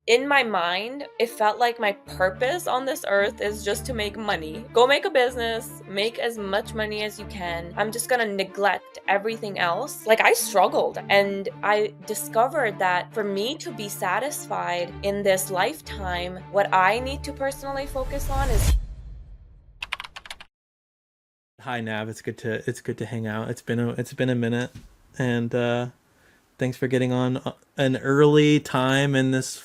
in my mind, it felt like my purpose on this earth is just to make money. Go make a business, make as much money as you can. I'm just gonna neglect everything else. Like, I struggled, and I discovered that for me to be satisfied in this lifetime, what I need to personally focus on is. Hi Nav, it's good to hang out. It's been a minute, and thanks for getting on an early time in this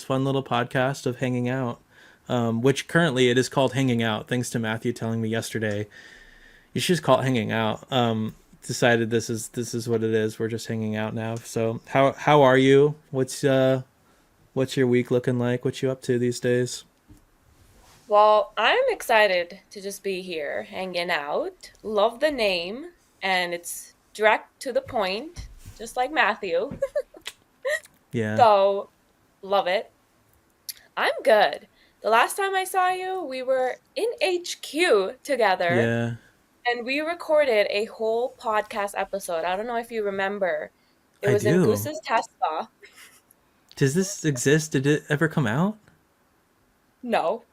fun little podcast of hanging out. Which currently it is called hanging out, thanks to Matthew telling me yesterday. You should just call it hanging out. Decided this is what it is. We're just hanging out now. So how are you? What's your week looking like? What you up to these days? Well, I'm excited to just be here hanging out. Love the name, and it's direct to the point, just like Matthew. Yeah, So, love it. I'm good. The last time I saw you, we were in HQ together yeah, and we recorded a whole podcast episode. I don't know if you remember. It I was in do. Goose's Tesla. Does this exist? Did it ever come out? No.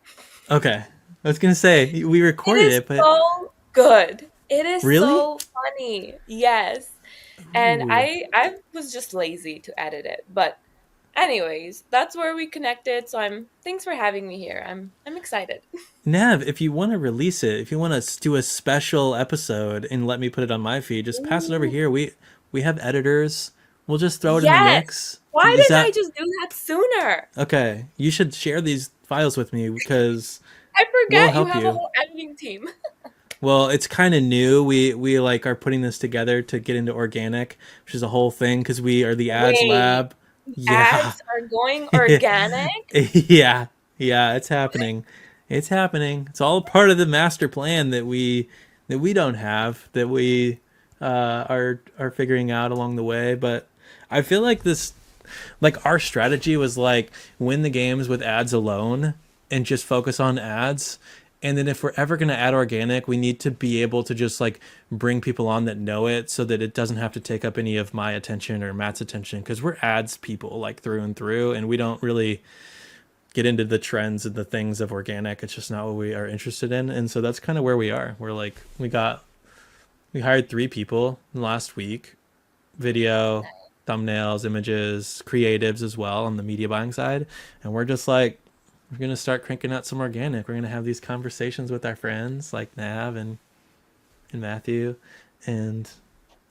Okay, I was gonna say we It recorded is it, but so good. It is really? so funny. Yes. And Ooh. I was just lazy to edit it. But anyways, that's where we connected. So I'm thanks for having me here. I'm excited. Nav, if you want to release it, if you want to do a special episode and let me put it on my feed, just pass it over Ooh. here. We have editors. We'll just throw it in the Yes. mix. Why Is didn't I that just do that sooner? okay? You should share these files with me because I we'll forget you help have a you. whole editing team. Well, it's kind of new. We like are putting this together to get into organic, which is a whole thing because we are the ads Wait, lab. Yeah. ads are going organic? Yeah, yeah, it's happening. It's happening. It's all part of the master plan that we don't have that we are figuring out along the way. But I feel like this, like our strategy was like win the games with ads alone and just focus on ads. And then if we're ever going to add organic, we need to be able to just like bring people on that know it so that it doesn't have to take up any of my attention or Matt's attention because we're ads people like through and through and we don't really get into the trends and the things of organic. It's just not what we are interested in. And so that's kind of where we are. We're like we hired 3 people last week, video, thumbnails, images, creatives as well on the media buying side. And we're just like, we're going to start cranking out some organic. We're going to have these conversations with our friends like Nav and Matthew. And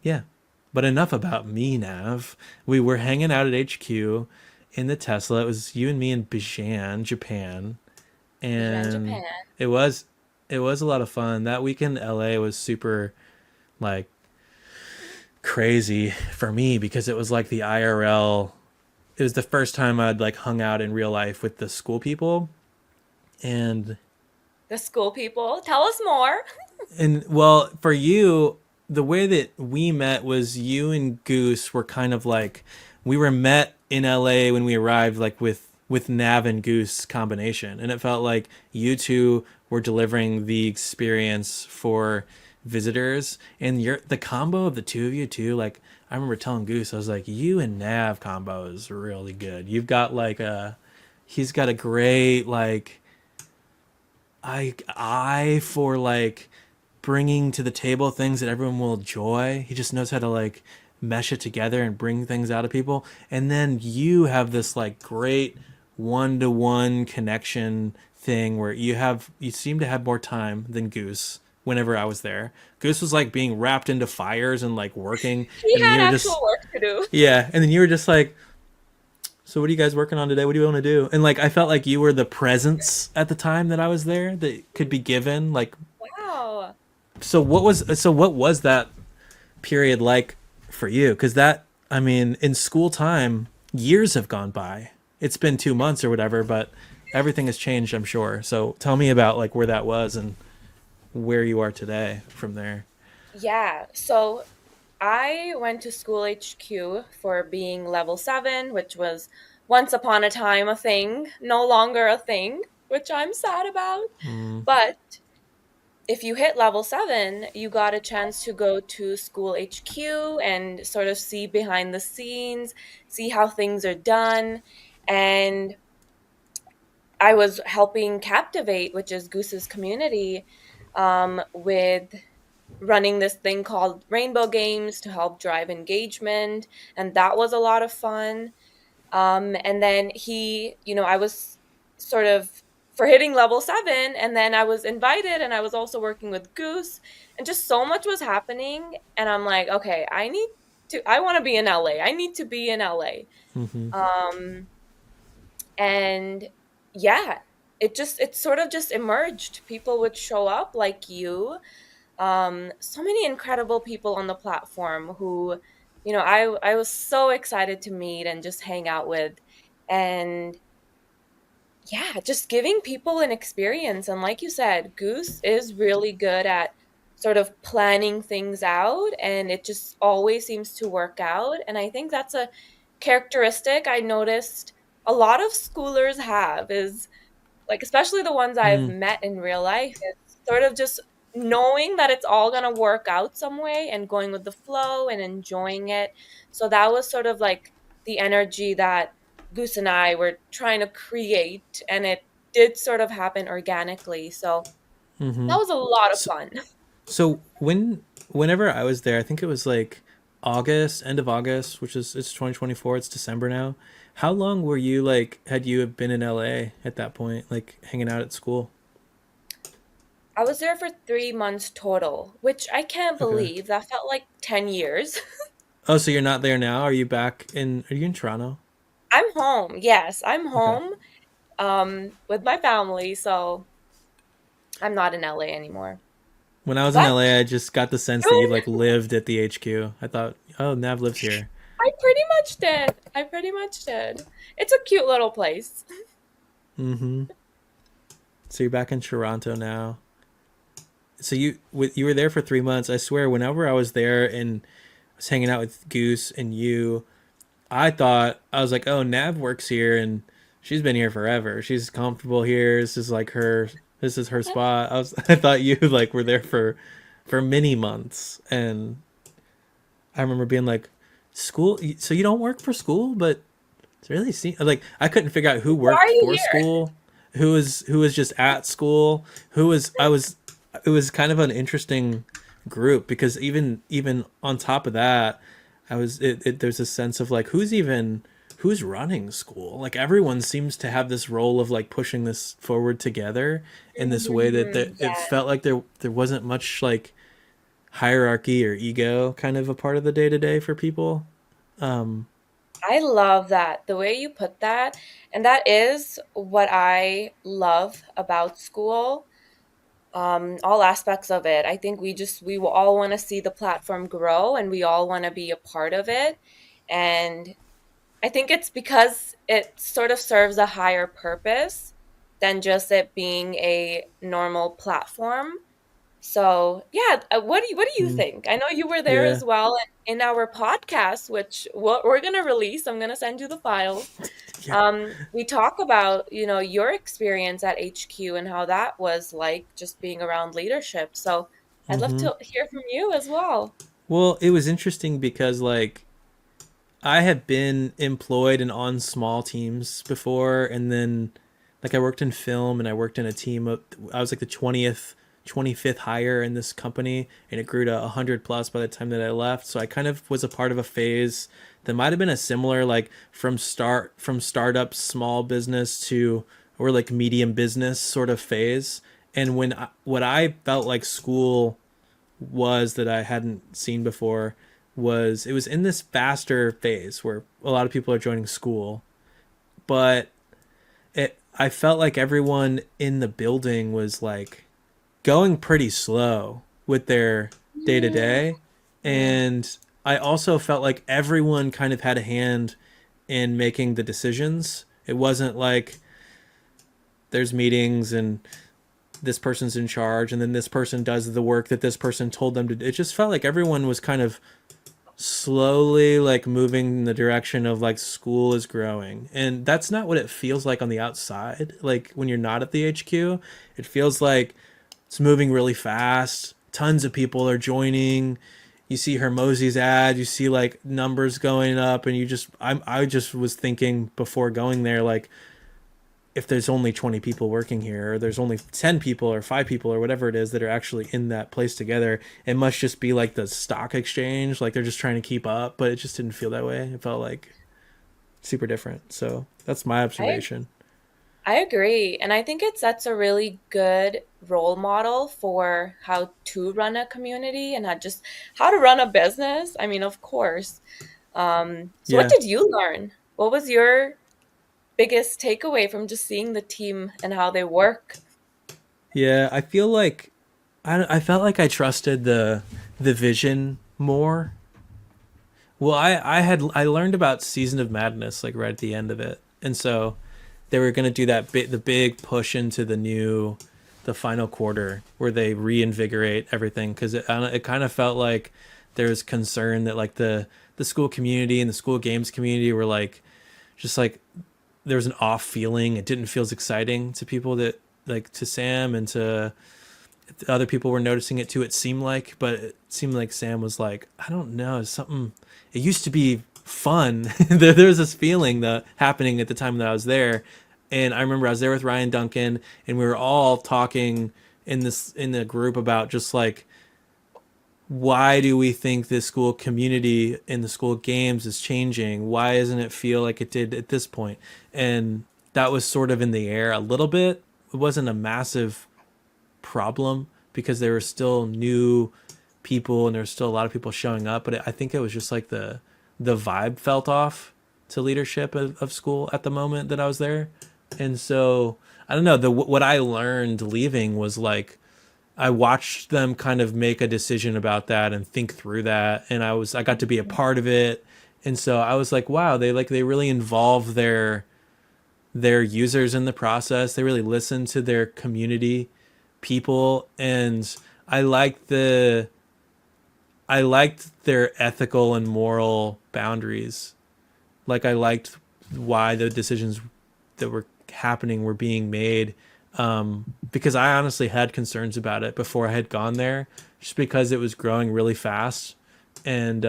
yeah, but enough about me, Nav. We were hanging out at HQ in the Tesla. It was you and me in Bijan, Japan. Bijan, And Japan. it was it was a lot of fun. That weekend in LA was super like crazy for me because it was like the IRL. It was the first time I'd like hung out in real life with the school people, and The school people. Tell us more. well, for you, the way that we met was you and Goose were kind of like we were met in LA when we arrived, like with Nav and Goose combination, and it felt like you two were delivering the experience for visitors, and the combo of the two of you too. Like I remember telling Goose, I was like, you and Nav combo is really good. You've got like a he's got a great like eye for like bringing to the table things that everyone will enjoy. He just knows how to like mesh it together and bring things out of people. And then you have this like great one-to-one connection thing where you seem to have more time than Goose whenever I was there. Goose was like being wrapped into fires and like working, He and then had you were actual just work to do. yeah, and then you were just like, so what are you guys working on today? What do you want to do? And like I felt like you were the presence at the time that I was there that could be given. Like Wow. so what was that period like for you? Because that I mean, in school time, years have gone by. It's been 2 months or whatever, but everything has changed, I'm sure. So tell me about like where that was and where you are today from there. Yeah. So I went to School HQ for being level 7, which was once upon a time a thing, no longer a thing, which I'm sad about. Mm, But if you hit level 7, you got a chance to go to School HQ and sort of see behind the scenes, see how things are done. And I was helping Captivate, which is Goose's community, with running this thing called Rainbow Games to help drive engagement. And that was a lot of fun. And then I was sort of for hitting level 7, and then I was invited, and I was also working with Goose, and just so much was happening. And I'm like, okay, I want to be in LA. I need to be in LA. Mm-hmm. Um, and yeah, it sort of just emerged. People would show up like you, so many incredible people on the platform who, I was so excited to meet and just hang out with. And yeah, just giving people an experience. And like you said, Goose is really good at sort of planning things out, and it just always seems to work out. And I think that's a characteristic I noticed a lot of schoolers have, is like, especially the ones I've Mm-hmm. met in real life, it's sort of just knowing that it's all going to work out some way and going with the flow and enjoying it. So that was sort of like the energy that Goose and I were trying to create, and it did sort of happen organically. So Mm-hmm. that was a lot of So, fun. so whenever I was there, I think it was like August, end of August, which is it's 2024. It's December now. How long were you like? Had you been in LA at that point, like hanging out at school? I was there for 3 months total, which I can't Okay. believe. That felt like 10 years. Oh, so you're not there now? Are you back in? Are you in Toronto? I'm home. Yes, I'm Okay. home with my family, so I'm not in LA anymore. When I was in But LA, I just got the sense that you like lived at the HQ. I thought, oh, Nav lives here. I pretty much did. I pretty much did. It's a cute little place. Mm-hmm. So you're back in Toronto now. So you were there for 3 months. I swear, whenever I was there and I was hanging out with Goose and you, I thought I was like, oh, Nav works here and she's been here forever. She's comfortable here. This is like her. This is her spot. I thought you like were there for many months, and I remember being like, School. So you don't work for School, but it's really like I couldn't figure out who Why are worked you for here? School, who was just at School, who was I was. It was kind of an interesting group because even on top of that, there's a sense of like who's running School. Like everyone seems to have this role of like pushing this forward together in this way that it Yeah, felt like there wasn't much like hierarchy or ego kind of a part of the day to day for people. Um, I love that. The way you put that. And that is what I love about School. All aspects of it. I think we will all want to see the platform grow, and we all want to be a part of it. And I think it's because it sort of serves a higher purpose than just it being a normal platform. So, yeah, what do you mm, think? I know you were there yeah, as well in our podcast, which we're going to release. I'm going to send you the files. yeah. We talk about, your experience at HQ and how that was like just being around leadership. So, I'd love Mm-hmm. to hear from you as well. Well, it was interesting because like I had been employed and on small teams before, and then like I worked in film and I worked in a team of I was like the 25th hire in this company, and it grew to 100 plus by the time that I left. So I kind of was a part of a phase that might have been a similar like from startup small business to or like medium business sort of phase. And what I felt like School was that I hadn't seen before was it was in this faster phase where a lot of people are joining School, but I felt like everyone in the building was like going pretty slow with their day to day, Mm. and I also felt like everyone kind of had a hand in making the decisions. It wasn't like there's meetings and this person's in charge and then this person does the work that this person told them to do. It just felt like everyone was kind of slowly like moving in the direction of like School is growing, and that's not what it feels like on the outside. Like when you're not at the HQ, it feels like it's moving really fast, tons of people are joining, you see Hermosi's ad, you see like numbers going up, and I just was thinking before going there, like, if there's only 20 people working here, or there's only 10 people or 5 people or whatever it is that are actually in that place together, it must just be like the stock exchange, like they're just trying to keep up. But it just didn't feel that way. It felt like super different. So that's my I observation. I agree. And I think it sets a really good role model for how to run a community and not just how to run a business. I mean, of course. So what Yeah. did you learn? What was your biggest takeaway from just seeing the team and how they work? Yeah, I feel like I felt like I trusted the vision more. Well, I learned about Season of Madness like right at the end of it, and so they were gonna do the big push into the final quarter where they reinvigorate everything, because it kind of felt like there was concern that like the Skool community and the Skool games community were like just like there was an off feeling. It didn't feel as exciting to people that like to Sam and to other people were noticing it too. It seemed like, but it seemed like Sam was like, I don't know, something. It used to be fun. There was this feeling that happening at the time that I was there, and I remember I was there with Ryan Duncan, and we were all talking in the group about just like why do we think this Skool community in the Skool games is changing? Why doesn't it feel like it did at this point? And that was sort of in the air a little bit. It wasn't a massive problem because there were still new people and there was still a lot of people showing up, but I think it was just like the vibe felt off to leadership of Skool at the moment that I was there. And so I don't know, the what I learned leaving was like I watched them kind of make a decision about that and think through that, and I got to be a part of it. And so I was like, wow, they really involve their users in the process. They really listen to their community people, and I liked I liked their ethical and moral boundaries. Like I liked why the decisions that were happening were being made, because I honestly had concerns about it before I had gone there, just because it was growing really fast, and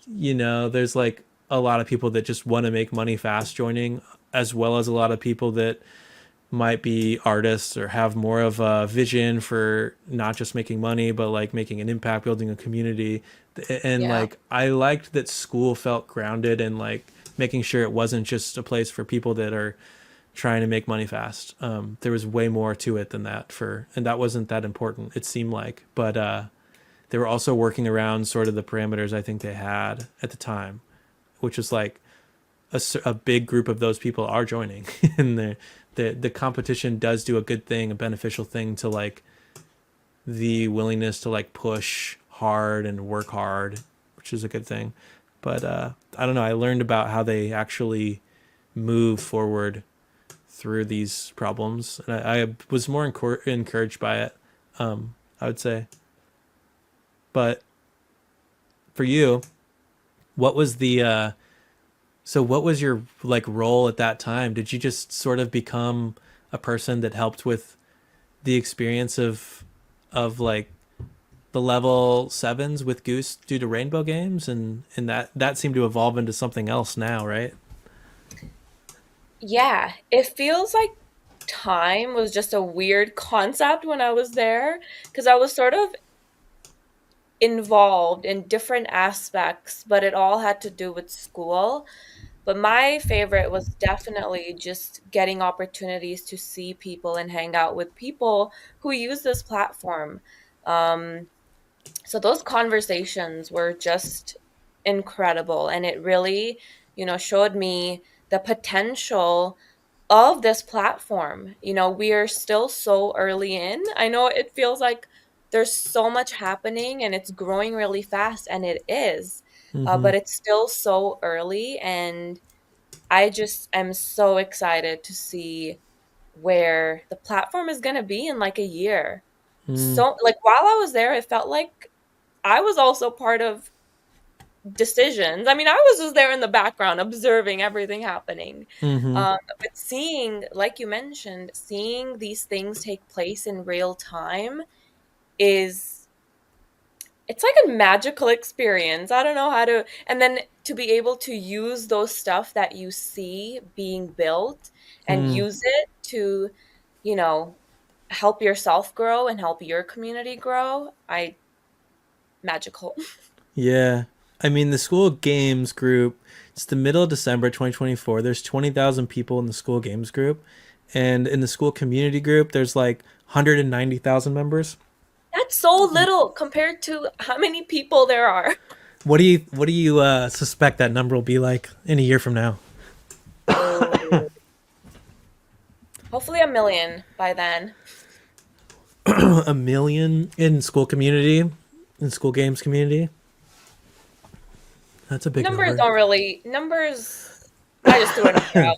there's like a lot of people that just want to make money fast joining, as well as a lot of people that might be artists or have more of a vision for not just making money but like making an impact, building a community. And Yeah. like I liked that Skool felt grounded and like making sure it wasn't just a place for people that are trying to make money fast. There was way more to it than that, and that wasn't that important, it seemed like. But they were also working around sort of the parameters I think they had at the time, which was like a big group of those people are joining and the competition does do a good thing, a beneficial thing to like the willingness to like push hard and work hard, which is a good thing. But I don't know, I learned about how they actually move forward through these problems, and I was more encouraged by it, I would say. But for you, what was the so what was your like role at that time? Did you just sort of become a person that helped with the experience of like the level sevens with Goose due to Rainbow Games, and that seemed to evolve into something else now, right? Yeah, it feels like time was just a weird concept when I was there because I was sort of involved in different aspects, but it all had to do with school. But my favorite was definitely just getting opportunities to see people and hang out with people who use this platform. Um, so those conversations were just incredible, and it really, showed me the potential of this platform. We are still so early in. I know it feels like there's so much happening and it's growing really fast, and it is, Mm-hmm. but it's still so early. And I just am so excited to see where the platform is going to be in like a year. Mm-hmm. So, like, while I was there, it felt like I was also part of decisions. I mean, I was just there in the background observing everything happening. Mm-hmm. But seeing, like you mentioned, seeing these things take place in real time is it's like a magical experience. I don't know how to, and then to be able to use those stuff that you see being built and Mm, use it to, you know, help yourself grow and help your community grow. I magical. yeah. I mean, the school games group, it's the middle of December 2024. There's 20,000 people in the school games group. And in the school community group, there's like 190,000 members. That's so little compared to how many people there are. What do you suspect that number will be like in a year from now? Oh, hopefully a million by then. A million in school community, in school games community. That's a big Numbers number. don't really, numbers, I just threw a number out.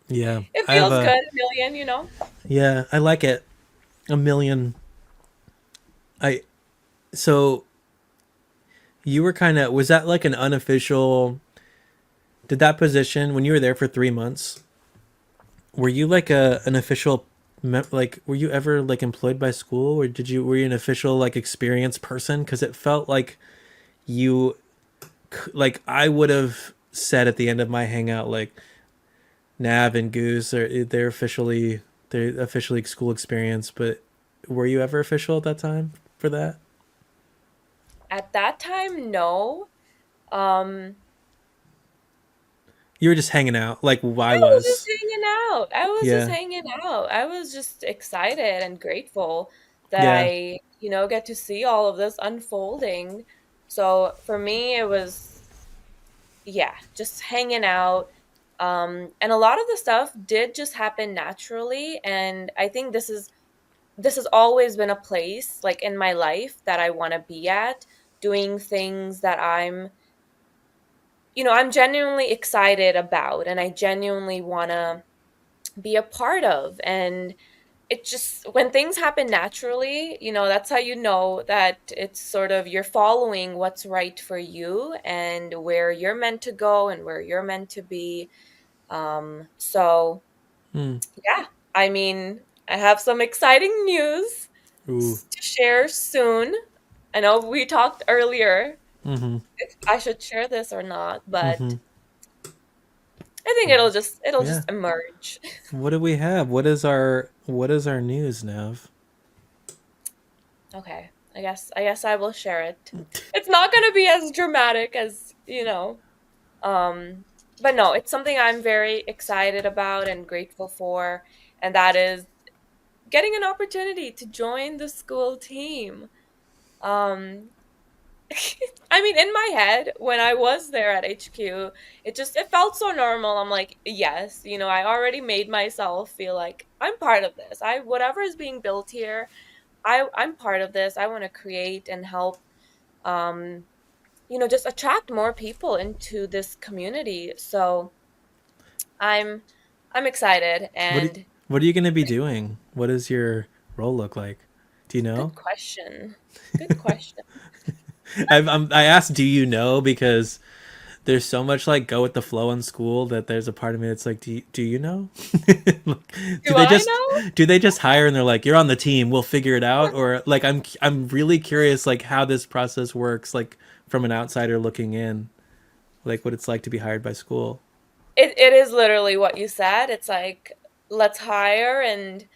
Yeah, It I have feels a good, a million, you know? yeah, I like it. A million. I so you were kind of was that like an unofficial? Did that position when you were there for 3 months? Were you like a an official? Like, were you ever like employed by school, or were you an official like experienced person? Because it felt like you like I would have said at the end of my hangout like Nav and Goose are they're officially school experience, but were you ever official at that time for that? At that time, no. Um, You were just hanging out like I I was just was. hanging out. I was just Yeah. hanging out. I was just excited and grateful that Yeah. get to see all of this unfolding. So for me, it was, yeah, just hanging out. And a lot of the stuff did just happen naturally. And I think this has always been a place like in my life that I want to be at, doing things that I'm genuinely excited about and I genuinely want to be a part of. And it just, when things happen naturally, that's how you know that it's sort of you're following what's right for you and where you're meant to go and where you're meant to be. So Hmm. yeah, I mean, I have some exciting news Ooh. to share soon. I know we talked earlier Mm-hmm. if I should share this or not, but Mm-hmm. I think it'll Yeah. just emerge. What do we have? What is our news, Nav? Okay. I guess I will share it. It's not going to be as dramatic as, but no, it's something I'm very excited about and grateful for, and that is getting an opportunity to join the school team. Um I mean, in my head, when I was there at HQ, it felt so normal. I'm like, yes, I already made myself feel like I'm part of this. I Whatever is being built here, I'm part of this. I want to create and help um just attract more people into this community. So I'm I'm excited What are, and what are you going to be doing? What does your role look like? Do you know? good question. Good question. I asked, do you know? Because there's so much like go with the flow in school that there's a part of me that's like, do you know? Like, do Do they I just know? do they just hire and they're like, you're on the team, we'll figure it out? Or like I'm really curious like how this process works, like from an outsider looking in, like what it's like to be hired by school. It is literally what you said. It's like, let's hire and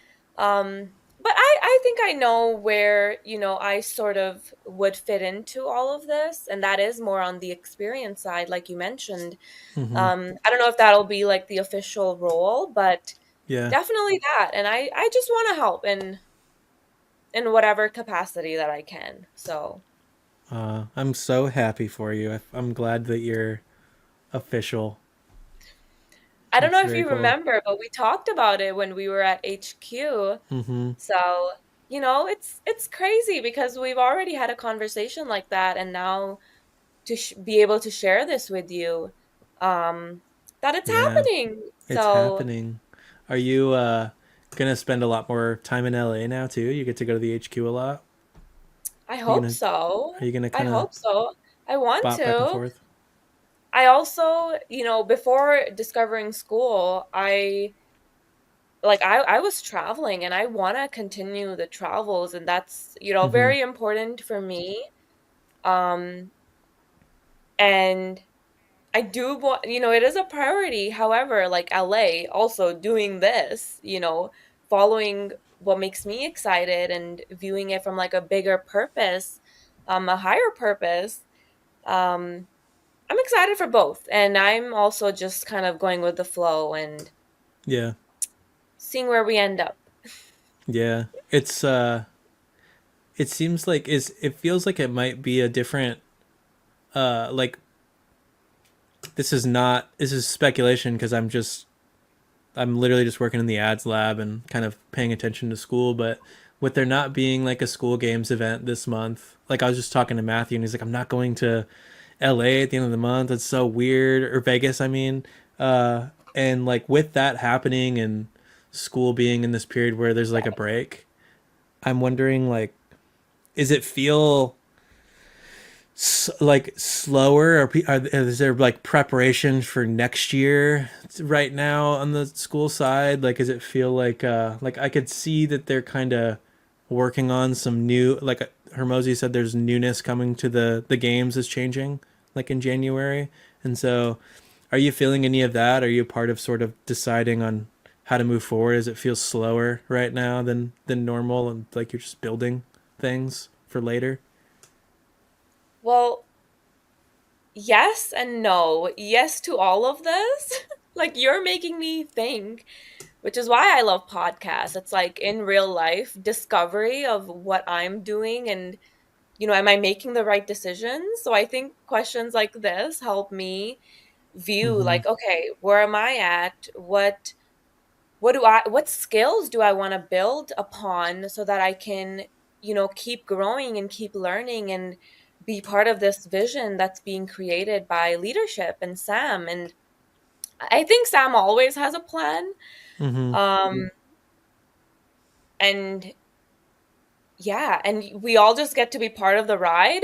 but I think I know where, I sort of would fit into all of this, and that is more on the experience side, like you mentioned. Mm-hmm. I don't know if that'll be like the official role, but Yeah. definitely that. And I just want to help in whatever capacity that I can. So I'm so happy for you. I'm glad that you're official. I don't That's know if very you cool. remember, but we talked about it when we were at HQ. Mm-hmm. So, it's crazy because we've already had a conversation like that, and now to be able to share this with you, um, that it's Yeah, happening. it's So happening. Are you gonna spend a lot more time in LA now too? You get to go to the HQ a lot. I Are you hope gonna so. are you gonna I kind of hope so. I want bop back and to. forth? I also, before discovering school, I like I was traveling and I want to continue the travels, and that's, Mm-hmm. very important for me. Um and I do want, it is a priority. However, like LA also doing this, following what makes me excited and viewing it from like a bigger purpose, a higher purpose. Um I'm excited for both, and I'm also just kind of going with the flow and Yeah. seeing where we end up. Yeah. It seems like it feels like it might be a different like this is speculation because I'm literally just working in the ads lab and kind of paying attention to school. But with there not being like a school games event this month, like I was just talking to Matthew and he's like, I'm not going to LA at the end of the month. It's so weird. Or Vegas, I mean. And like with that happening and school being in this period where there's like a break, I'm wondering like, is it feel like slower or is there like preparation for next year right now on the school side? Like does it feel like I could see that they're kind of working on some new, like Hermosi said there's newness coming to the games is changing like in January. And so are you feeling any of that? Are you a part of sort of deciding on how to move forward? Does it feel slower right now than normal and like you're just building things for later? Well, yes and no. Yes to all of this. Like you're making me think, which is why I love podcasts. It's like in real life discovery of what I'm doing, and am I making the right decisions? So I think questions like this help me view Mm-hmm. like, okay, where am I at? What skills do I want to build upon so that I can, keep growing and keep learning and be part of this vision that's being created by leadership and Sam. And I think Sam always has a plan. Mm-hmm. Um and yeah, and we all just get to be part of the ride.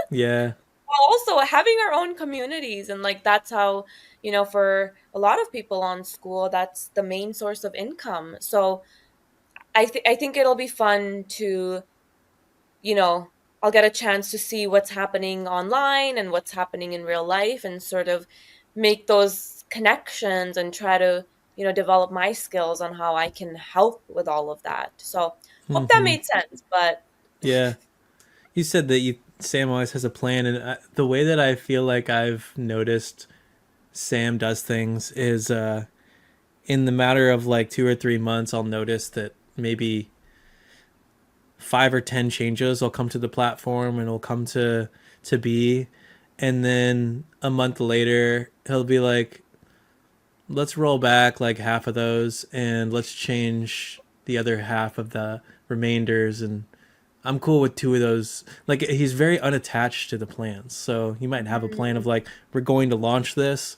Yeah. While also having our own communities, and like that's how, for a lot of people on Skool, that's the main source of income. So I think it'll be fun to, you know, I'll get a chance to see what's happening online and what's happening in real life and sort of make those connections and try to, develop my skills on how I can help with all of that. So hope that Mm-hmm. made sense. But Yeah. You said that Sam always has a plan, and the way that I feel like I've noticed Sam does things is in the matter of like 2 or 3 months, I'll notice that maybe 5 or 10 changes will come to the platform and will come to be, and then a month later he'll be like, let's roll back like half of those and let's change the other half of the remainders. And I'm cool with two of those. Like he's very unattached to the plans. So you might have a plan of like we're going to launch this,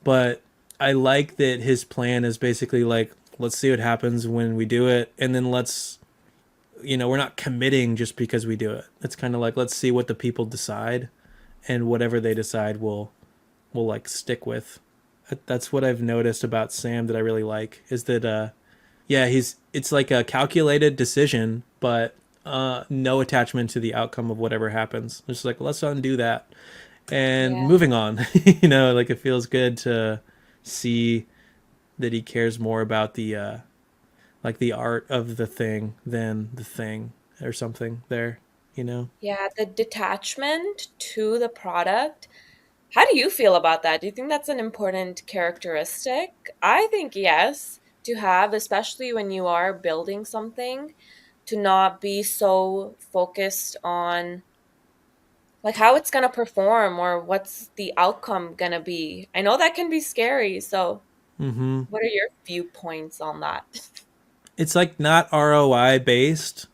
but I like that his plan is basically like let's see what happens when we do it, and then we're not committing just because we do it. It's kind of like let's see what the people decide, and whatever they decide we'll like stick with. That's what I've noticed about Sam that I really like is that yeah, it's like a calculated decision, but no attachment to the outcome of whatever happens. It's like let's undo that and yeah. moving on. Like it feels good to see that he cares more about the like the art of the thing than the thing or something there. You know. Yeah, the detachment to the product. How do you feel about that? Do you think that's an important characteristic? I think yes, to have, especially when you are building something, to not be so focused on like how it's going to perform or what's the outcome going to be. I know that can be scary. So, Mm-hmm. what are your viewpoints on that? It's like not ROI based,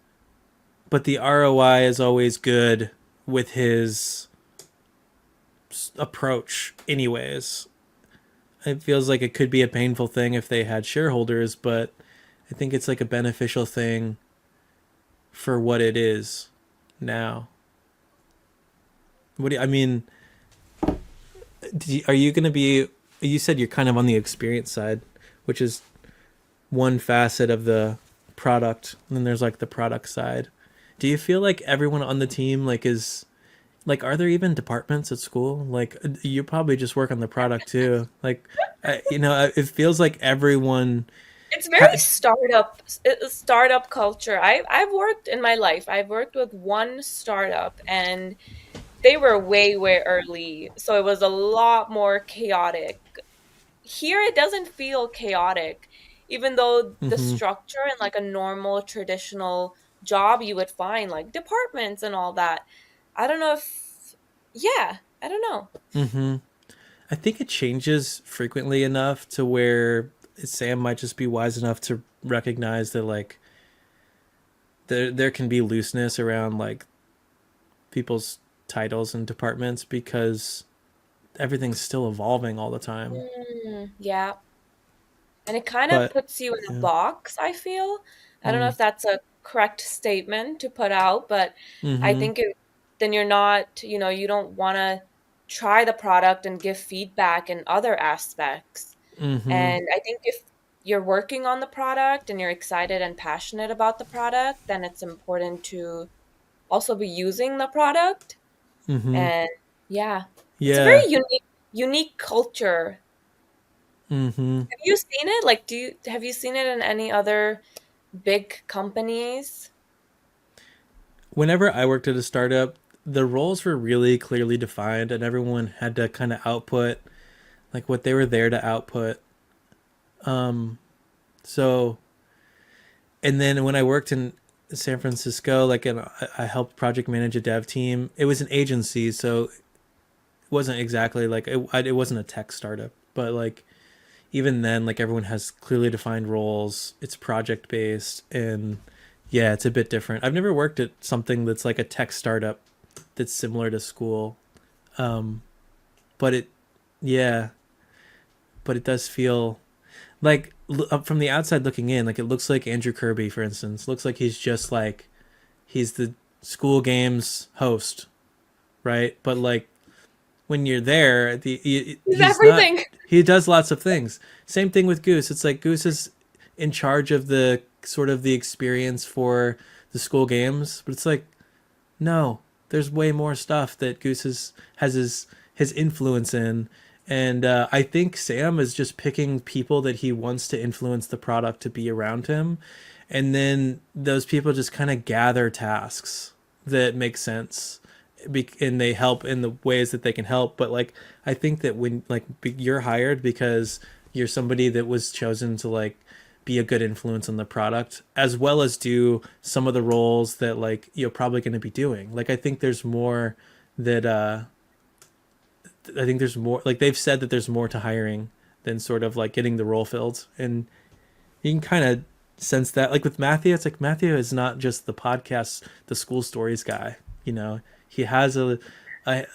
but the ROI is always good with his approach anyways. It feels like it could be a painful thing if they had shareholders, but I think it's like a beneficial thing for what it is now. I mean, are you going to be, you said you're kind of on the experience side, which is one facet of the product, and then there's like the product side. Do you feel like everyone on the team like is like, are there even departments at school? Like you probably just work on the product too. Like it feels like everyone It's very ha- startup culture. I've worked in my life. I've worked with one startup, and they were way early, so it was a lot more chaotic. Here it doesn't feel chaotic, even though the mhm, structure and like a normal traditional job you would find like departments and all that. I don't know if yeah, I don't know. mhm. I think it changes frequently enough to where Sam might just be wise enough to recognize that like there can be looseness around like people's titles and departments because everything's still evolving all the time. Yeah. And it kind of But puts you in a yeah. box, I feel. I don't know Mm, if that's a correct statement to put out, but I mhm. think then you're not, you don't want to try the product and give feedback in other aspects. Mhm. And I think if you're working on the product and you're excited and passionate about the product, then it's important to also be using the product. Mhm. And yeah, it's a very Yeah. unique culture. Mhm. Have you seen it? Like, have you seen it in any other big companies? Whenever I worked at a startup, the roles were really clearly defined and everyone had to kind of output like what they were there to output. So, and then when I worked in San Francisco, like I helped project manage a dev team. It was an agency, so it wasn't exactly like it wasn't a tech startup, but like even then, like everyone has clearly defined roles. It's project based, and yeah, it's a bit different. I've never worked at something that's like a tech startup that's similar to Skool, but yeah, but it does feel like from the outside looking in, like it looks like Andrew Kirby, for instance, looks like he's just like he's the School Games host, right? But like when you're there, It's he's not. everything. He does lots of things. Same thing with Goose. It's like Goose is in charge of the sort of the experience for the School Games, but it's like no, there's way more stuff that Goose has his influence in. And I think Sam is just picking people that he wants to influence the product to be around him. And then those people just kind of gather tasks that make sense and they help in the ways that they can help. But like, I think that when like you're hired because you're somebody that was chosen to like be a good influence on the product as well as do some of the roles that like you're probably going to be doing. Like I think there's more that I think there's more like they've said that there's more to hiring than sort of like getting the role filled. And you can kind of sense that like with Matthew, it's like Matthew is not just the podcast, the school stories guy, he has a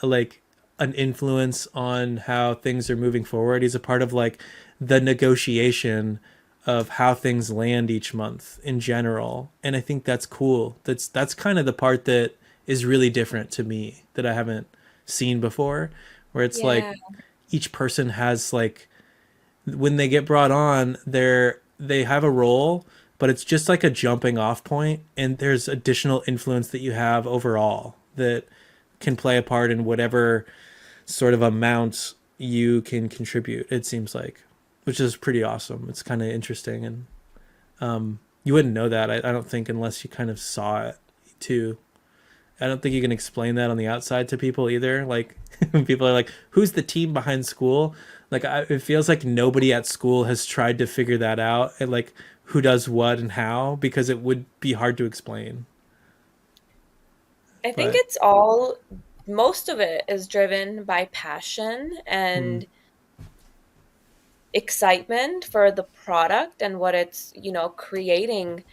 like an influence on how things are moving forward. He's a part of like the negotiation of how things land each month in general. And I think that's cool. That's kind of the part that is really different to me that I haven't seen before, where it's like Yeah. each person has like when they get brought on, they have a role, but it's just like a jumping off point, and there's additional influence that you have overall that can play a part in whatever sort of amount you can contribute. It seems like, which is pretty awesome. It's kind of interesting, and you wouldn't know that I don't think unless you kind of saw it too. I don't think you can explain that on the outside to people either. Like when people are like, "Who's the team behind School?" Like it feels like nobody at School has tried to figure that out and like who does what and how because it would be hard to explain. I think But it's all most of it is driven by passion hmm, and excitement for the product and what it's, creating.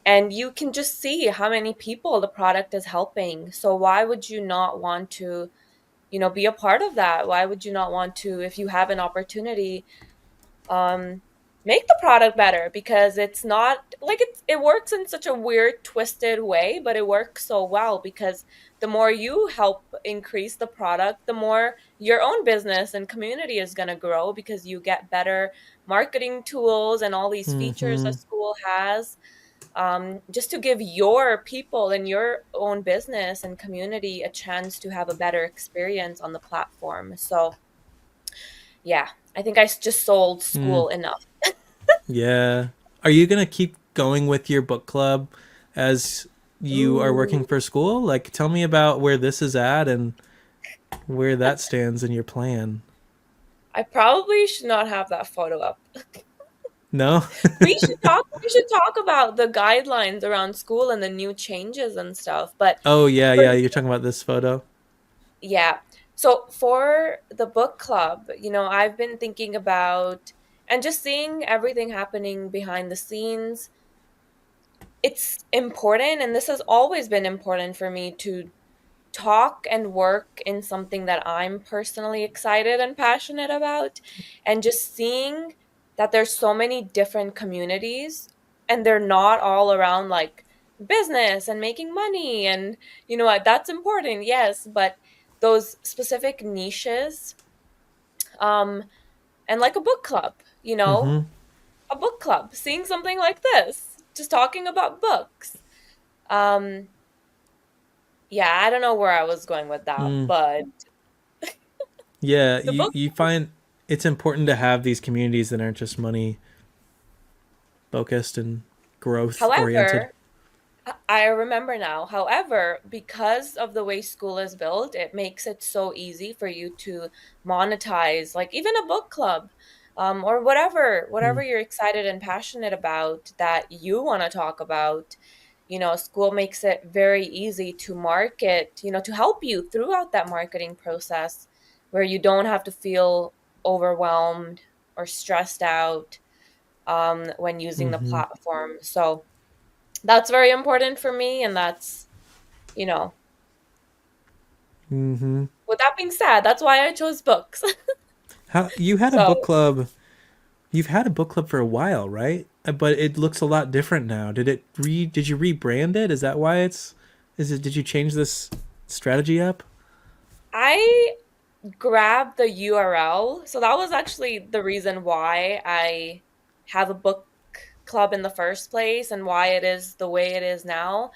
And you can just see how many people the product is helping. So why would you not want to, be a part of that? Why would you not want to, if you have an opportunity? make the product better, because it's not like it works in such a weird twisted way, but it works so well because the more you help increase the product, the more your own business and community is going to grow, because you get better marketing tools and all these features Mm-hmm. that Skool has, just to give your people in your own business and community a chance to have a better experience on the platform. So yeah, I think just sold Mm, Skool enough. yeah. Are you gonna keep going with your book club as you are working Ooh, for Skool? Like, tell me about where this is at and where that stands in your plan. I probably should not have that photo up. No? We should talk about the guidelines around Skool and the new changes and stuff. But Oh, yeah, for yeah. You're talking about this photo. yeah. So for the book club, I've been thinking about and just seeing everything happening behind the scenes. It's important, and this has always been important for me to talk and work in something that I'm personally excited and passionate about. And just seeing that there's so many different communities, and they're not all around like business and making money. And you know what? That's important, yes, but those specific niches, um, and like a book club, Mm-hmm. a book club, seeing something like this, just talking about books. Um, yeah, I don't know where I was going with that, Mm. but Yeah, the book. you find it's important to have these communities that aren't just money focused and growth oriented. However, I remember now. However, because of the way Skool is built, it makes it so easy for you to monetize, like even a book club, or whatever Mm. you're excited and passionate about that you want to talk about. Skool makes it very easy to market, to help you throughout that marketing process, where you don't have to feel overwhelmed or stressed out, when using the Mm-hmm. platform. So that's very important for me. And that's, you know, Mm-hmm. with that being said, that's why I chose books. How you had a So book club? You've had a book club for a while, right? But it looks a lot different now. Did you rebrand it? Is that why it's is it did you change this strategy up? I grabbed the URL. So that was actually the reason why I have a book club in the first place and why it is the way it is now.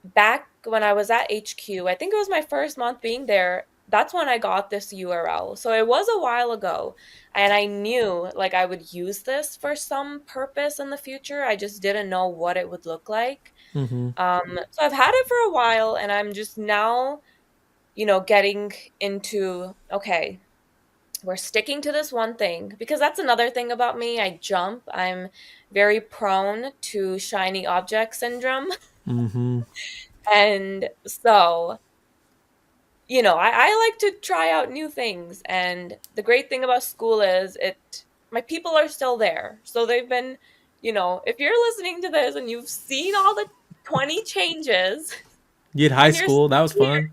Back when I was at HQ, I think it was my first month being there. That's when I got this URL. So it was a while ago, and I knew like I would use this for some purpose in the future. I just didn't know what it would look like. Mm-hmm. So I've had it for a while, and I'm just now, getting into, okay, we're sticking to this one thing, because that's another thing about me. I jump. I'm very prone to shiny object syndrome. Mm-hmm. And so, I like to try out new things. And the great thing about Skool is my people are still there. So they've been, if you're listening to this and you've seen all the 20 changes You had high and you're still school. That was here, fun.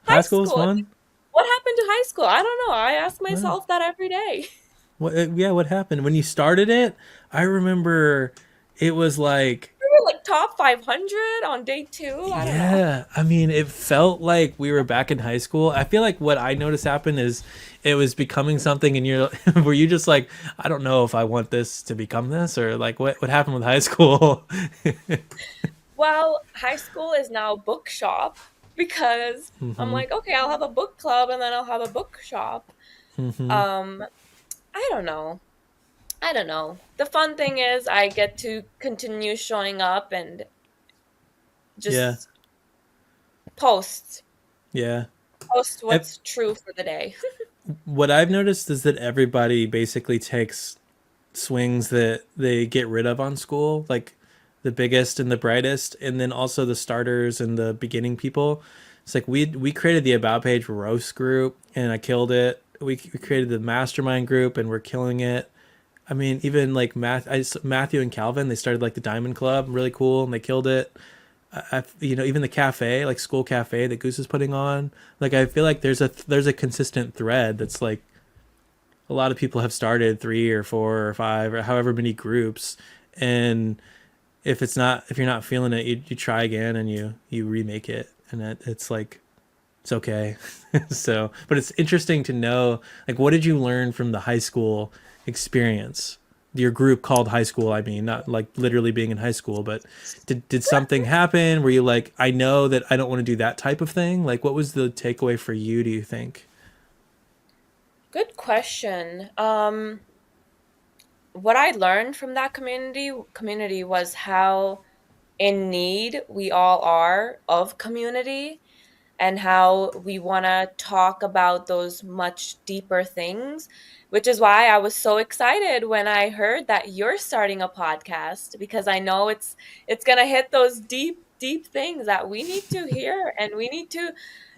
High high school was school. fun. What happened to high school? I don't know. I ask What? myself that every day. What? Yeah. What happened when you started it? I remember it was like We were like top 500 on day two. I don't know. yeah, I mean, it felt like we were back in high school. I feel like what I noticed happen is it was becoming something, and you're were you just like, I don't know if I want this to become this, or like what happened with high school? Well, high school is now bookshop, because I'm Mm-hmm. like, okay, I'll have a book club and then I'll have a bookshop. Mm-hmm. Um, I don't know. I don't know. The fun thing is I get to continue showing up and Yeah, just post, yeah. post Ev- what's true for the day. what I've noticed is that everybody basically takes swings that they get rid of on School, like the biggest and the brightest, and then also the starters and the beginning people. It's like we created the about page roast group, and I killed it. We created the mastermind group, and we're killing it. I mean, even like Matthew and Calvin, they started like the Diamond Club, really cool, and they killed it. Even the cafe, like School Cafe that Goose is putting on. Like I feel like there's a consistent thread that's like a lot of people have started 3 or 4 or 5 or however many groups, and if you're not feeling it, you try again and you remake it, and it's like it's okay. So, but it's interesting to know, like, what did you learn from the high school experience? Your group called high school. I mean, not like literally being in high school, but did something happen? Were you like, I know that I don't want to do that type of thing? Like, what was the takeaway for you? Do you think? Good question. What I learned from that community was how in need we all are of community, and how we want to talk about those much deeper things, which is why I was so excited when I heard that you're starting a podcast, because I know it's going to hit those deep things that we need to hear, and we need to,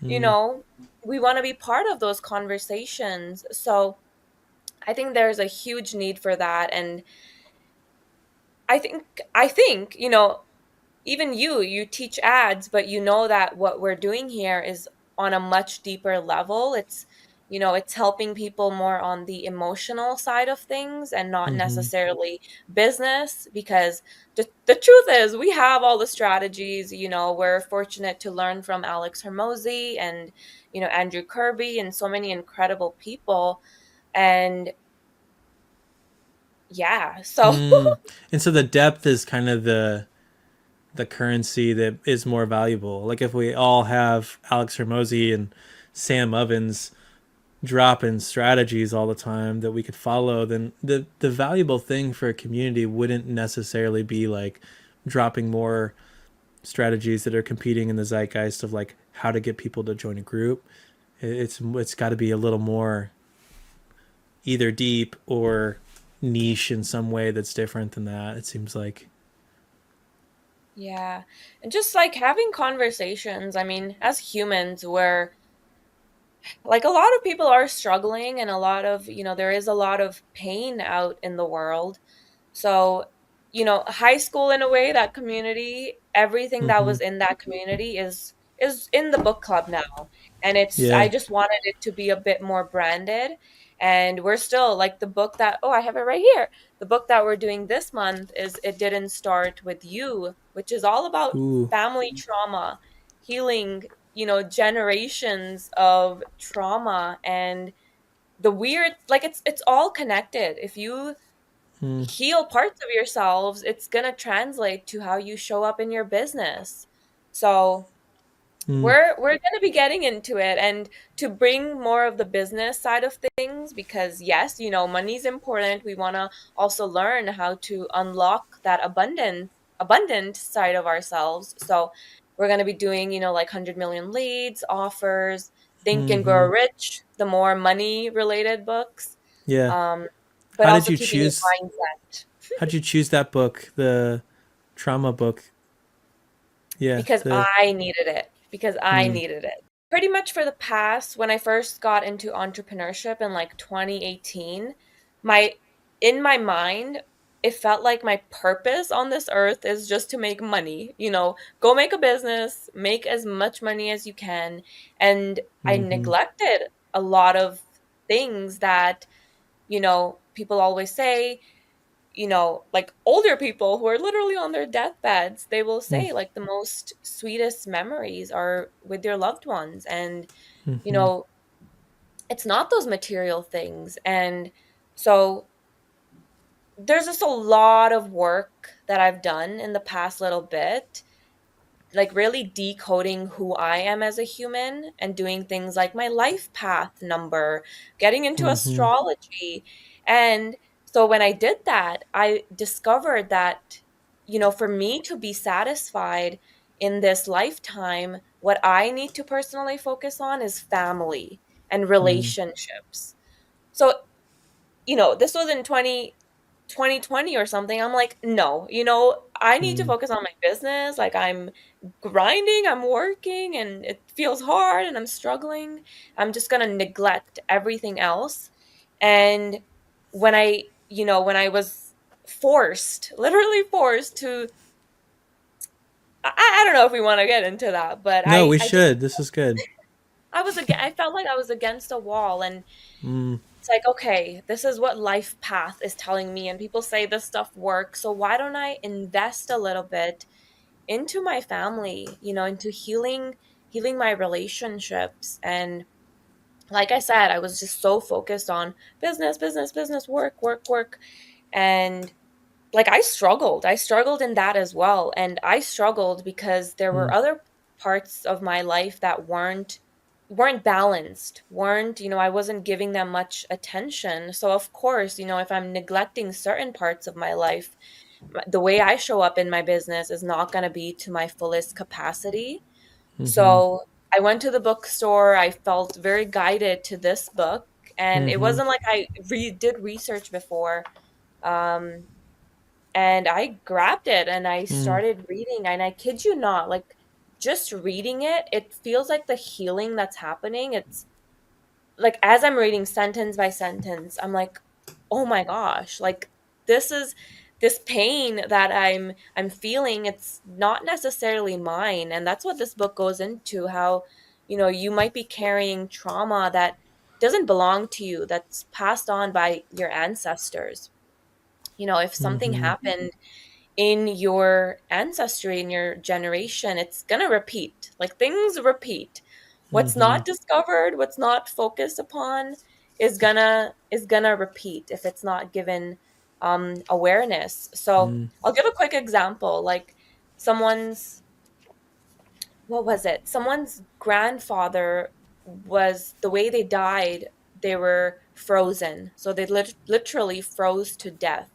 you Mm, know, we want to be part of those conversations. So I think there's a huge need for that. And I think, even you teach ads, but you know that what we're doing here is on a much deeper level. It's helping people more on the emotional side of things, and not mm-hmm, necessarily business, because the truth is we have all the strategies. We're fortunate to learn from Alex Hermosi and Andrew Kirby and so many incredible people. And yeah, so mm. And so the depth is kind of the currency that is more valuable. Like if we all have Alex Hermosi and Sam Ovens dropping strategies all the time that we could follow, then the valuable thing for a community wouldn't necessarily be like dropping more strategies that are competing in the zeitgeist of like how to get people to join a group. It's got to be a little more either deep or niche in some way that's different than that. It seems like. yeah. And just like having conversations, I mean, as humans, we're like, a lot of people are struggling, and there is a lot of pain out in the world. So, high school, in a way, that community, everything that Mm-hmm. was in that community is in the book club now. And I Yeah. just wanted it to be a bit more branded. And we're still like the book that, oh, I have it right here. The book that we're doing this month is It Didn't Start With You, which is all about Ooh. family trauma, healing, generations of trauma. And the weird, like, it's all connected. If you Mm, heal parts of yourselves, it's going to translate to how you show up in your business. So mm, we're going to be getting into it, and to bring more of the business side of things, because yes, money's important. We want to also learn how to unlock that abundant side of ourselves. So we're going to be doing, like 100 million leads, offers, Think and Grow mm-hmm. Rich, the more money related books. Yeah. Um, but How did also you keeping in choose? mindset. How did you choose that book, the trauma book? Yeah. Because The. I needed it. Because I Mm, needed it. Pretty much for the past, when I first got into entrepreneurship in like 2018, my in my mind, it felt like my purpose on this earth is just to make money. Go make a business, make as much money as you can. And I mm-hmm. neglected a lot of things that, people always say, like older people who are literally on their deathbeds, they will Mm, say like the most sweetest memories are with their loved ones. And, you mm-hmm. know, it's not those material things. And so there's just a lot of work that I've done in the past little bit, like really decoding who I am as a human, and doing things like my life path number, getting into Mm-hmm. astrology. And so when I did that, I discovered that, for me to be satisfied in this lifetime, what I need to personally focus on is family and Mm, relationships. So, this was in 2020 or something. I'm like, no, I need to mm, focus on my business. Like, I'm grinding, I'm working, and it feels hard, and I'm struggling. I'm just going to neglect everything else. And when I was forced, literally forced to, I don't know if we want to get into that, but no, we I just, should. This is good. I felt like I was against a wall. And Mm, like, okay, this is what life path is telling me, and people say this stuff works, so why don't I invest a little bit into my family, into healing my relationships. And like I said, I was just so focused on business, business, business, work, work, work. And like I struggled in that as well. And I struggled because there were Mm, other parts of my life that weren't balanced, weren't, I wasn't giving them much attention. So of course, if I'm neglecting certain parts of my life, the way I show up in my business is not going to be to my fullest capacity. mm-hmm, So I went to the bookstore. I felt very guided to this book. And it mm-hmm, wasn't like I did research before. Um, and I grabbed it and I mm, started reading. And I kid you not, like just reading it, it feels like the healing that's happening. It's like as I'm reading sentence by sentence, I'm like, "Oh my gosh, like this is this pain that I'm feeling, it's not necessarily mine." And that's what this book goes into, how, you might be carrying trauma that doesn't belong to you, that's passed on by your ancestors. If something mm-hmm, happened in your ancestry, in your generation, it's gonna repeat. Like things repeat. What's mm-hmm, not discovered, what's not focused upon is gonna repeat if it's not given awareness. So mm, I'll give a quick example. Like someone's what was it? Someone's grandfather, was the way they died, they were frozen. So they literally froze to death.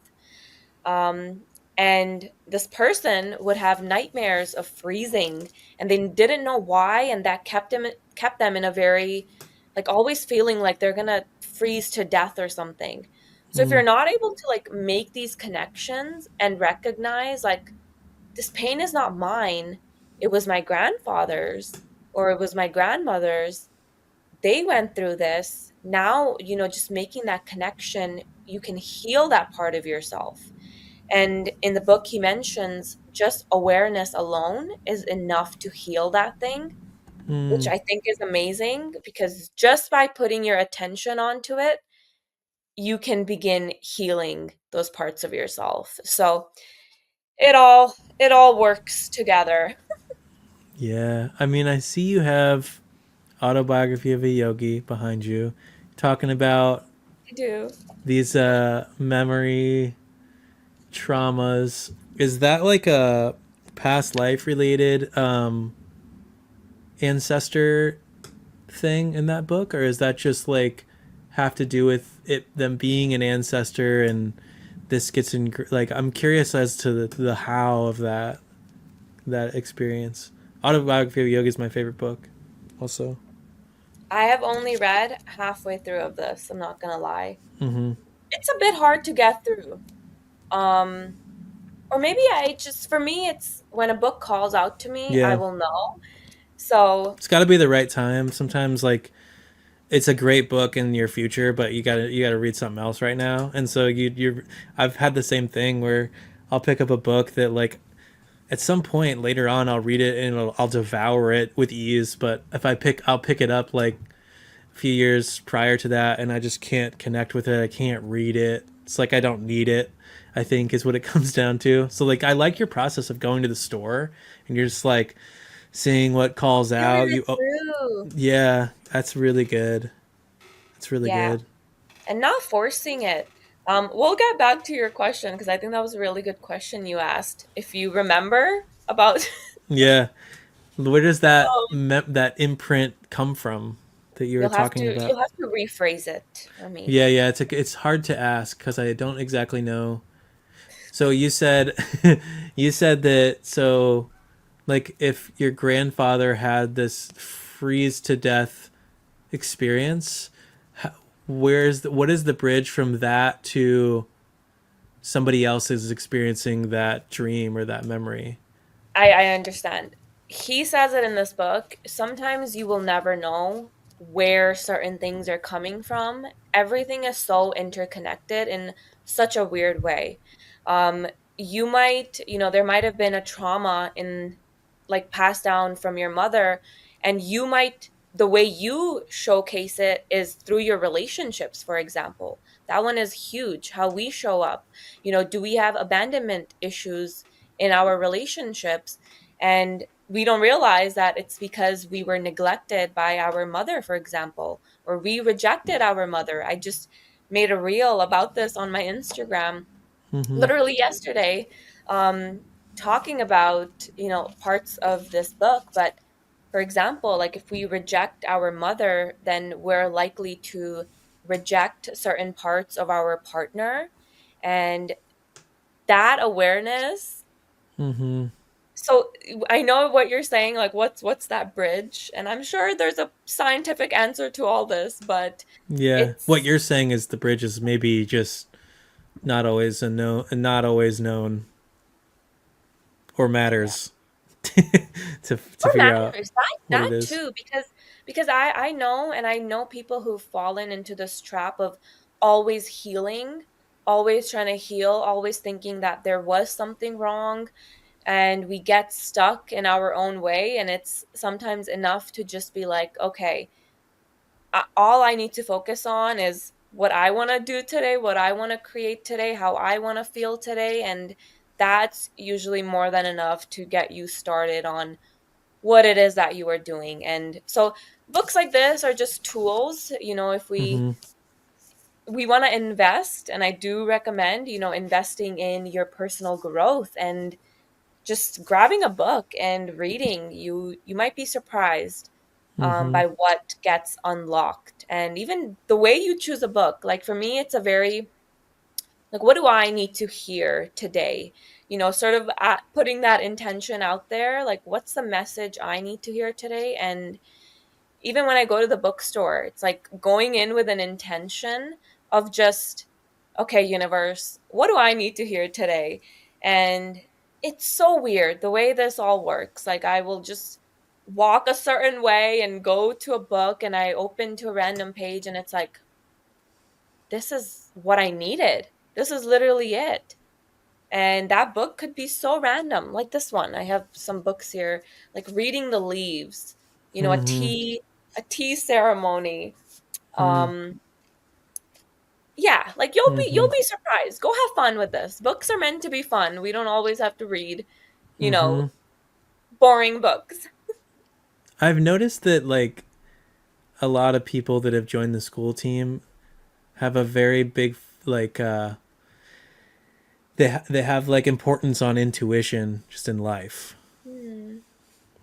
um, and this person would have nightmares of freezing, and they didn't know why, and that kept them in a very, like, always feeling like they're gonna freeze to death or something. So if mm, you're not able to like make these connections and recognize like this pain is not mine, it was my grandfather's or it was my grandmother's, they went through this. Now, just making that connection, you can heal that part of yourself. And in the book, he mentions just awareness alone is enough to heal that thing, which mm. I think is amazing because just by putting your attention onto it, you can begin healing those parts of yourself. So it all works together. Yeah, I mean, I see you have Autobiography of a Yogi behind you, talking about I do. these memory traumas. Is that like a past life related ancestor thing in that book, or is that just like have to do with it them being an ancestor and this gets in like I'm curious as to the how of that experience. Autobiography of Yoga is my favorite book also. I have only read halfway through of this, I'm not gonna lie. Mm-hmm. It's a bit hard to get through. Um, or maybe I just, for me, it's when a book calls out to me, I Yeah, will know. So it's got to be the right time sometimes. Like it's a great book in your future, but you gotta read something else right now. And so you're I've had the same thing where I'll pick up a book that like at some point later on I'll read it and I'll devour it with ease. But if I'll pick it up like a few years prior to that and I just can't connect with it. I can't read it. It's like I don't need it. I think is what it comes down to. So like I like your process of going to the store and you're just like seeing what calls feeling out. it You oh, through. yeah, that's really good. It's really Yeah, good. and not forcing it. We'll get back to your question because I think that was a really good question you asked. If you remember about, Yeah. Where does that um, that imprint come from that you were talking you'll about? have to rephrase it for me. Yeah, yeah. It's hard to ask because I don't exactly know. So you said you said that so like if your grandfather had this freeze to death experience, what is the bridge from that to somebody else is experiencing that dream or that memory? I understand. He says it in this book. Sometimes you will never know where certain things are coming from. Everything is so interconnected in such a weird way. Um, you might, there might have been a trauma in like passed down from your mother, and you might the way you showcase it is through your relationships, for example. That one is huge. How we show up. Do we have abandonment issues in our relationships? And we don't realize that it's because we were neglected by our mother, for example, or we rejected our mother. I just made a reel about this on my Instagram Mm-hmm. literally yesterday, talking about, parts of this book. But for example, like if we reject our mother, then we're likely to reject certain parts of our partner. And that awareness, Mm-hmm. so I know what you're saying, like what's that bridge? And I'm sure there's a scientific answer to all this, but Yeah. What it's you're saying is the bridge is maybe just not always known or matters to or figure out matters that what it that is. too, because I know, and I know people who've fallen into this trap of always healing, always trying to heal, always thinking that there was something wrong, and we get stuck in our own way. And it's sometimes enough to just be like, okay, all I need to focus on is what I want to do today, what I want to create today, how I want to feel today. And that's usually more than enough to get you started on what it is that you are doing. And so books like this are just tools. If we Mm-hmm. we want to invest, and I do recommend, investing in your personal growth and just grabbing a book and reading. You might be surprised Mm-hmm. by what gets unlocked, and even the way you choose a book. Like for me, it's a very, like, what do I need to hear today? Sort of putting that intention out there, like what's the message I need to hear today? And even when I go to the bookstore, it's like going in with an intention of just, okay, universe, what do I need to hear today? And it's so weird the way this all works. Like I will just walk a certain way and go to a book, and I open to a random page, and it's like, this is what I needed. This is literally it. And that book could be so random, like this one. I have some books here, like Reading the Leaves, a Mm-hmm. tea ceremony. Mm-hmm. Um, yeah, like you'll be surprised. Go have fun with this. Books are meant to be fun. We don't always have to read, you Mm-hmm. know, boring books. I've noticed that like a lot of people that have joined the Skool team have a very big like they have like importance on intuition just in life. Hmm.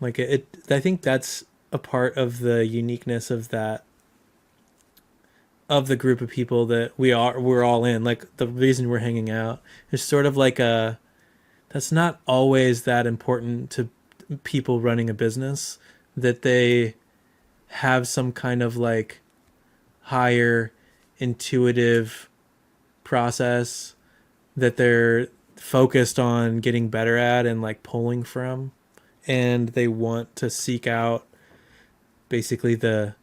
Like I think that's a part of the uniqueness of that of the group of people that we're all in. Like the reason we're hanging out is sort of like a that's not always that important to people running a business, that they have some kind of like higher intuitive process that they're focused on getting better at and like pulling from, and they want to seek out basically the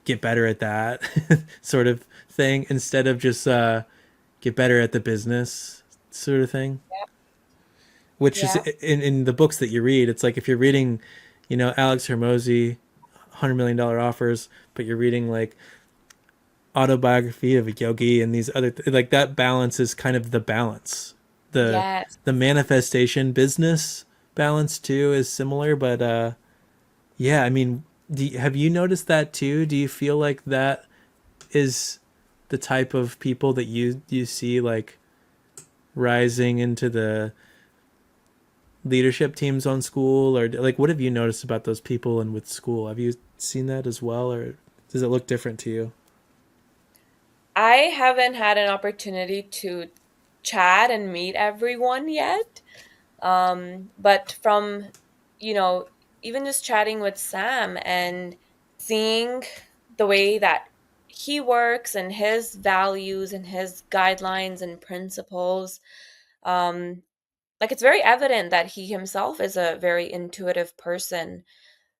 get better at that sort of thing instead of just get better at the business sort of thing. Which is Yeah. in the books that you read, it's like if you're reading, Alex Hermosi, $100 million offers, but you're reading like autobiography of a yogi and these other like that balance is kind of the balance. The Yes. the manifestation business balance too is similar, but yeah, I mean, have you noticed that too? Do you feel like that is the type of people that you see like rising into the leadership teams on Skool, or like what have you noticed about those people and with Skool? Have you seen that as well, or does it look different to you? I haven't had an opportunity to chat and meet everyone yet. But from, you know, even just chatting with Sam and seeing the way that he works and his values and his guidelines and principles, um, like it's very evident that he himself is a very intuitive person.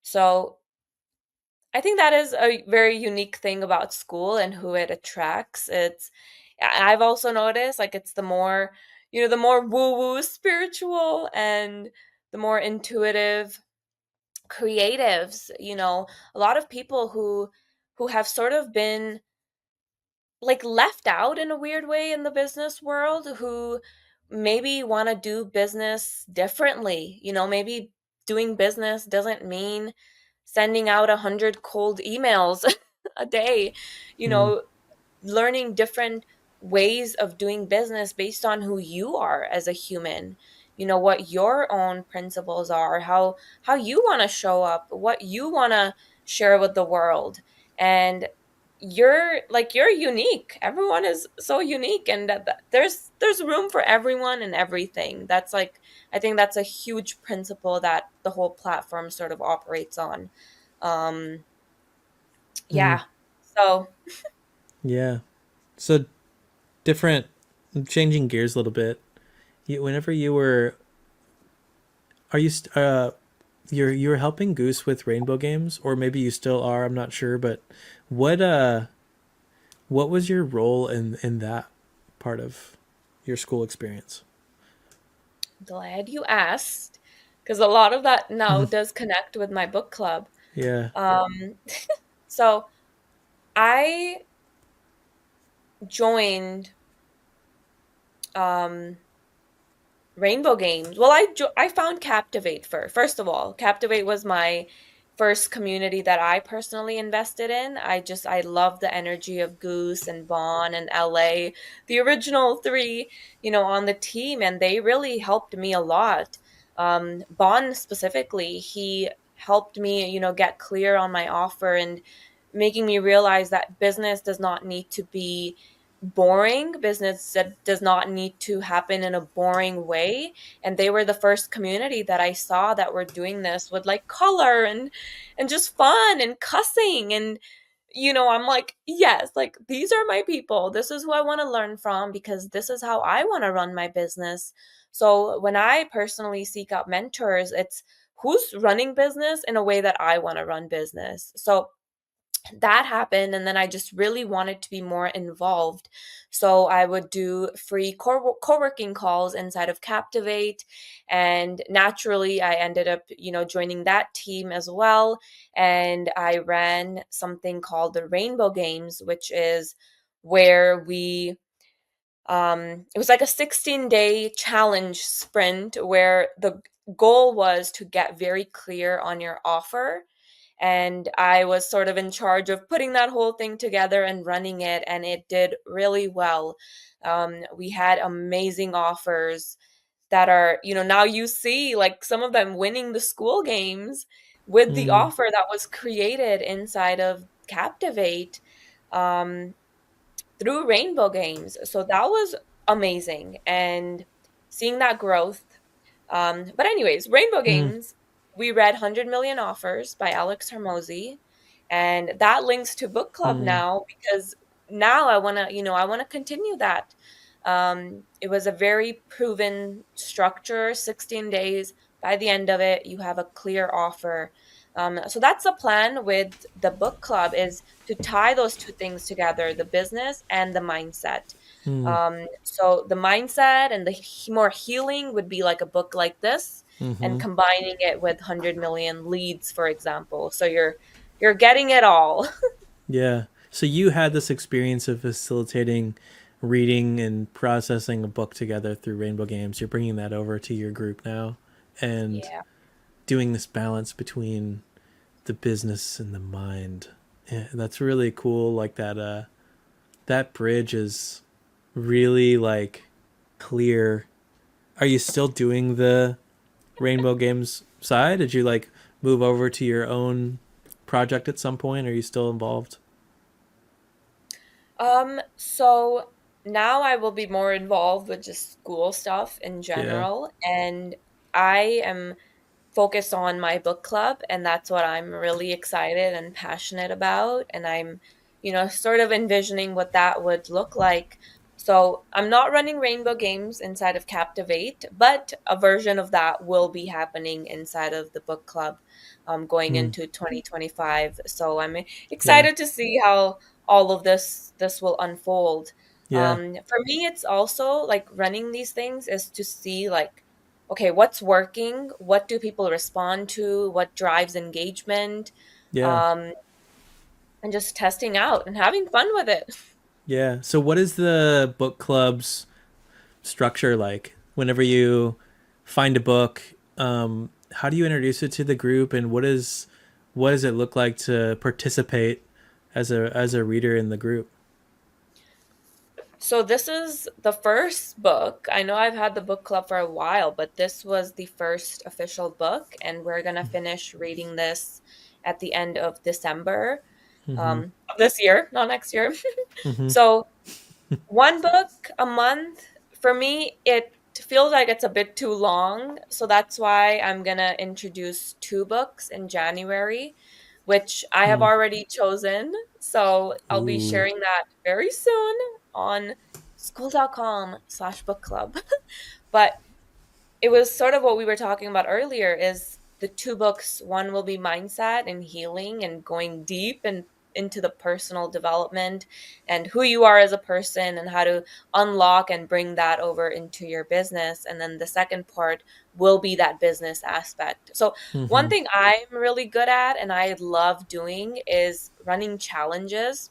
So I think that is a very unique thing about Skool and who it attracts. I've also noticed like it's the more, the more woo woo spiritual and the more intuitive creatives, a lot of people who have sort of been like left out in a weird way in the business world, who maybe want to do business differently. Maybe doing business doesn't mean sending out 100 cold emails a day, you Mm, know, learning different ways of doing business based on who you are as a human, what your own principles are, how you want to show up, what you want to share with the world. And you're unique. Everyone is so unique, and there's room for everyone and everything. That's like, I think that's a huge principle that the whole platform sort of operates on. um mm, yeah. So yeah. So different, changing gears a little bit. Whenever you were, are you, you were helping Goose with Rainbow Games, or maybe you still are. I'm not sure, but what what was your role in that part of your school experience? glad you asked, because a lot of that now does connect with my book club. Yeah. Um, so I joined um, Rainbow Games. Well, I found Captivate first. First of all, Captivate was my first community that I personally invested in. I love the energy of Goose and Bon and LA, the original three, on the team, and they really helped me a lot. Bon specifically, he helped me, get clear on my offer and making me realize that business does not need to be boring. Business that does not need to happen in a boring way. And they were the first community that I saw that were doing this with like color and just fun and cussing. And I'm like, yes, like these are my people. This is who I want to learn from, because this is how I want to run my business. So when I personally seek out mentors, it's who's running business in a way that I want to run business. So that happened, and then I just really wanted to be more involved. So I would do free co-working calls inside of Captivate, and naturally I ended up, joining that team as well. And I ran something called the Rainbow Games, which is where it was like a 16-day challenge sprint where the goal was to get very clear on your offer. And I was sort of in charge of putting that whole thing together and running it, and it did really well. We had amazing offers that are, now you see like some of them winning the Skool games with the Mm, offer that was created inside of Captivate. Um, through Rainbow Games. So that was amazing, and seeing that growth. But anyways, Rainbow mm, Games, we read 100 Million Offers by Alex Hermosi, and that links to book club mm, now, because now I want to continue that. It was a very proven structure, 16 days. By the end of it, you have a clear offer. So that's the plan with the book club, is to tie those two things together, the business and the mindset. mm, So the mindset and the more healing would be like a book like this, and mm-hmm. combining it with 100 million leads, for example. So you're getting it all. Yeah. So you had this experience of facilitating reading and processing a book together through Rainbow Games. You're bringing that over to your group now and Yeah. doing this balance between the business and the mind. Yeah, that's really cool. Like that that bridge is really like clear. Are you still doing the Rainbow Games side? Did you like move over to your own project at some point? Are you still involved? So now I will be more involved with just school stuff in Yeah. general, and I am focused on my book club, and that's what I'm really excited and passionate about. And I'm, sort of envisioning what that would look like. So I'm not running Rainbow Games inside of Captivate, but a version of that will be happening inside of the book club, going Mm, into 2025. So I'm yeah. excited to see how all of this will unfold. Yeah. For me, it's also like running these things is to see like okay, what's working? What do people respond to? What drives engagement? Yeah. Um, and just testing out and having fun with it. Yeah. So what is the book club's structure like? Whenever you find a book, how do you introduce it to the group, and what does it look like to participate as a reader in the group? So this is the first book. I know I've had the book club for a while, but this was the first official book, and we're gonna finish reading this at the end of December, Mm-hmm. of this year, not next year. Mm-hmm. So one book a month, for me, it feels like it's a bit too long. So that's why I'm gonna introduce two books in January, which I have Mm. already chosen. So I'll be Ooh. sharing that very soon on school.com/book club. But it was sort of what we were talking about earlier is the two books. One will be mindset and healing and going deep and into the personal development and who you are as a person and how to unlock and bring that over into your business. And then the second part will be that business aspect. So one Mm-hmm. thing I'm really good at and I love doing is running challenges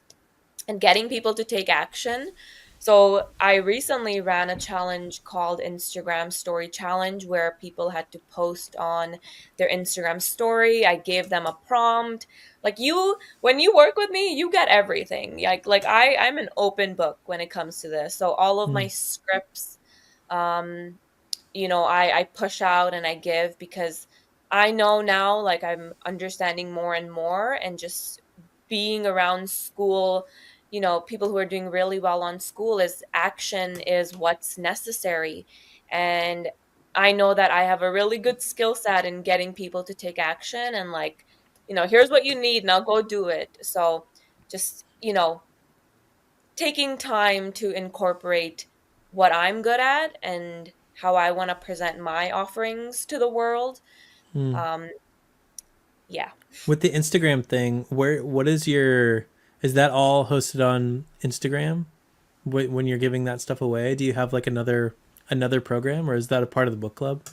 and getting people to take action. So I recently ran a challenge called Instagram Story Challenge where people had to post on their Instagram story. I gave them a prompt. Like you when you work with me, you get everything. I'm an open book when it comes to this. So all of Mm. my scripts um I push out and I give because I know now, like I'm understanding more and more, and just being around school, people who are doing really well on school is action is what's necessary. And I know that I have a really good skill set in getting people to take action and like, here's what you need, now go do it. So just, taking time to incorporate what I'm good at and how I want to present my offerings to the world. Mm. Um, yeah. With the Instagram thing, what is your is that all hosted on Instagram? When you're giving that stuff away, do you have like another program, or is that a part of the book club?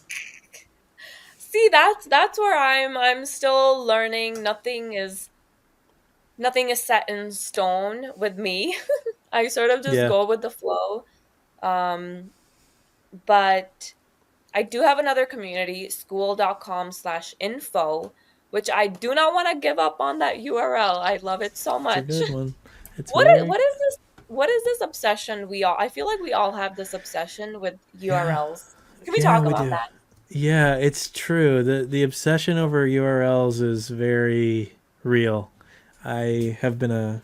See, that's where I'm still learning. Nothing is set in stone with me. I sort of just Yeah. go with the flow. Um, but I do have another community, school.com/info, which I do not want to give up on that URL. I love it so It's a much. good one. It's What is, very what is this? What is this obsession I feel like we all have this obsession with yeah. URLs. Can we Yeah, talk we about do. that? Yeah, it's true. The obsession over URLs is very real. I have been a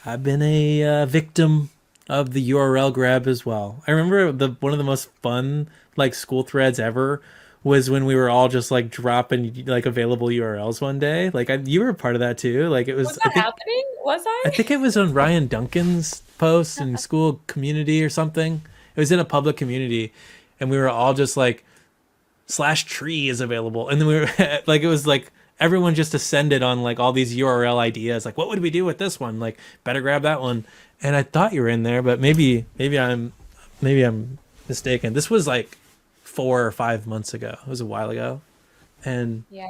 I've been a victim of the URL grab as well. I remember the one of the most fun like school threads ever was when we were all just like dropping like available URLs one day. Like you were a part of that too. Like it Was was that happening? Was I I? think it was on Ryan Duncan's post in school community or something. It was in a public community, and we were all just like /tree is available, and then we were like it was like everyone just ascended on like all these URL ideas. Like what would we do with this one? Like better grab that one. And I thought you were in there, but maybe I'm mistaken. This was like 4 or 5 months ago. It was a while ago, and Yeah.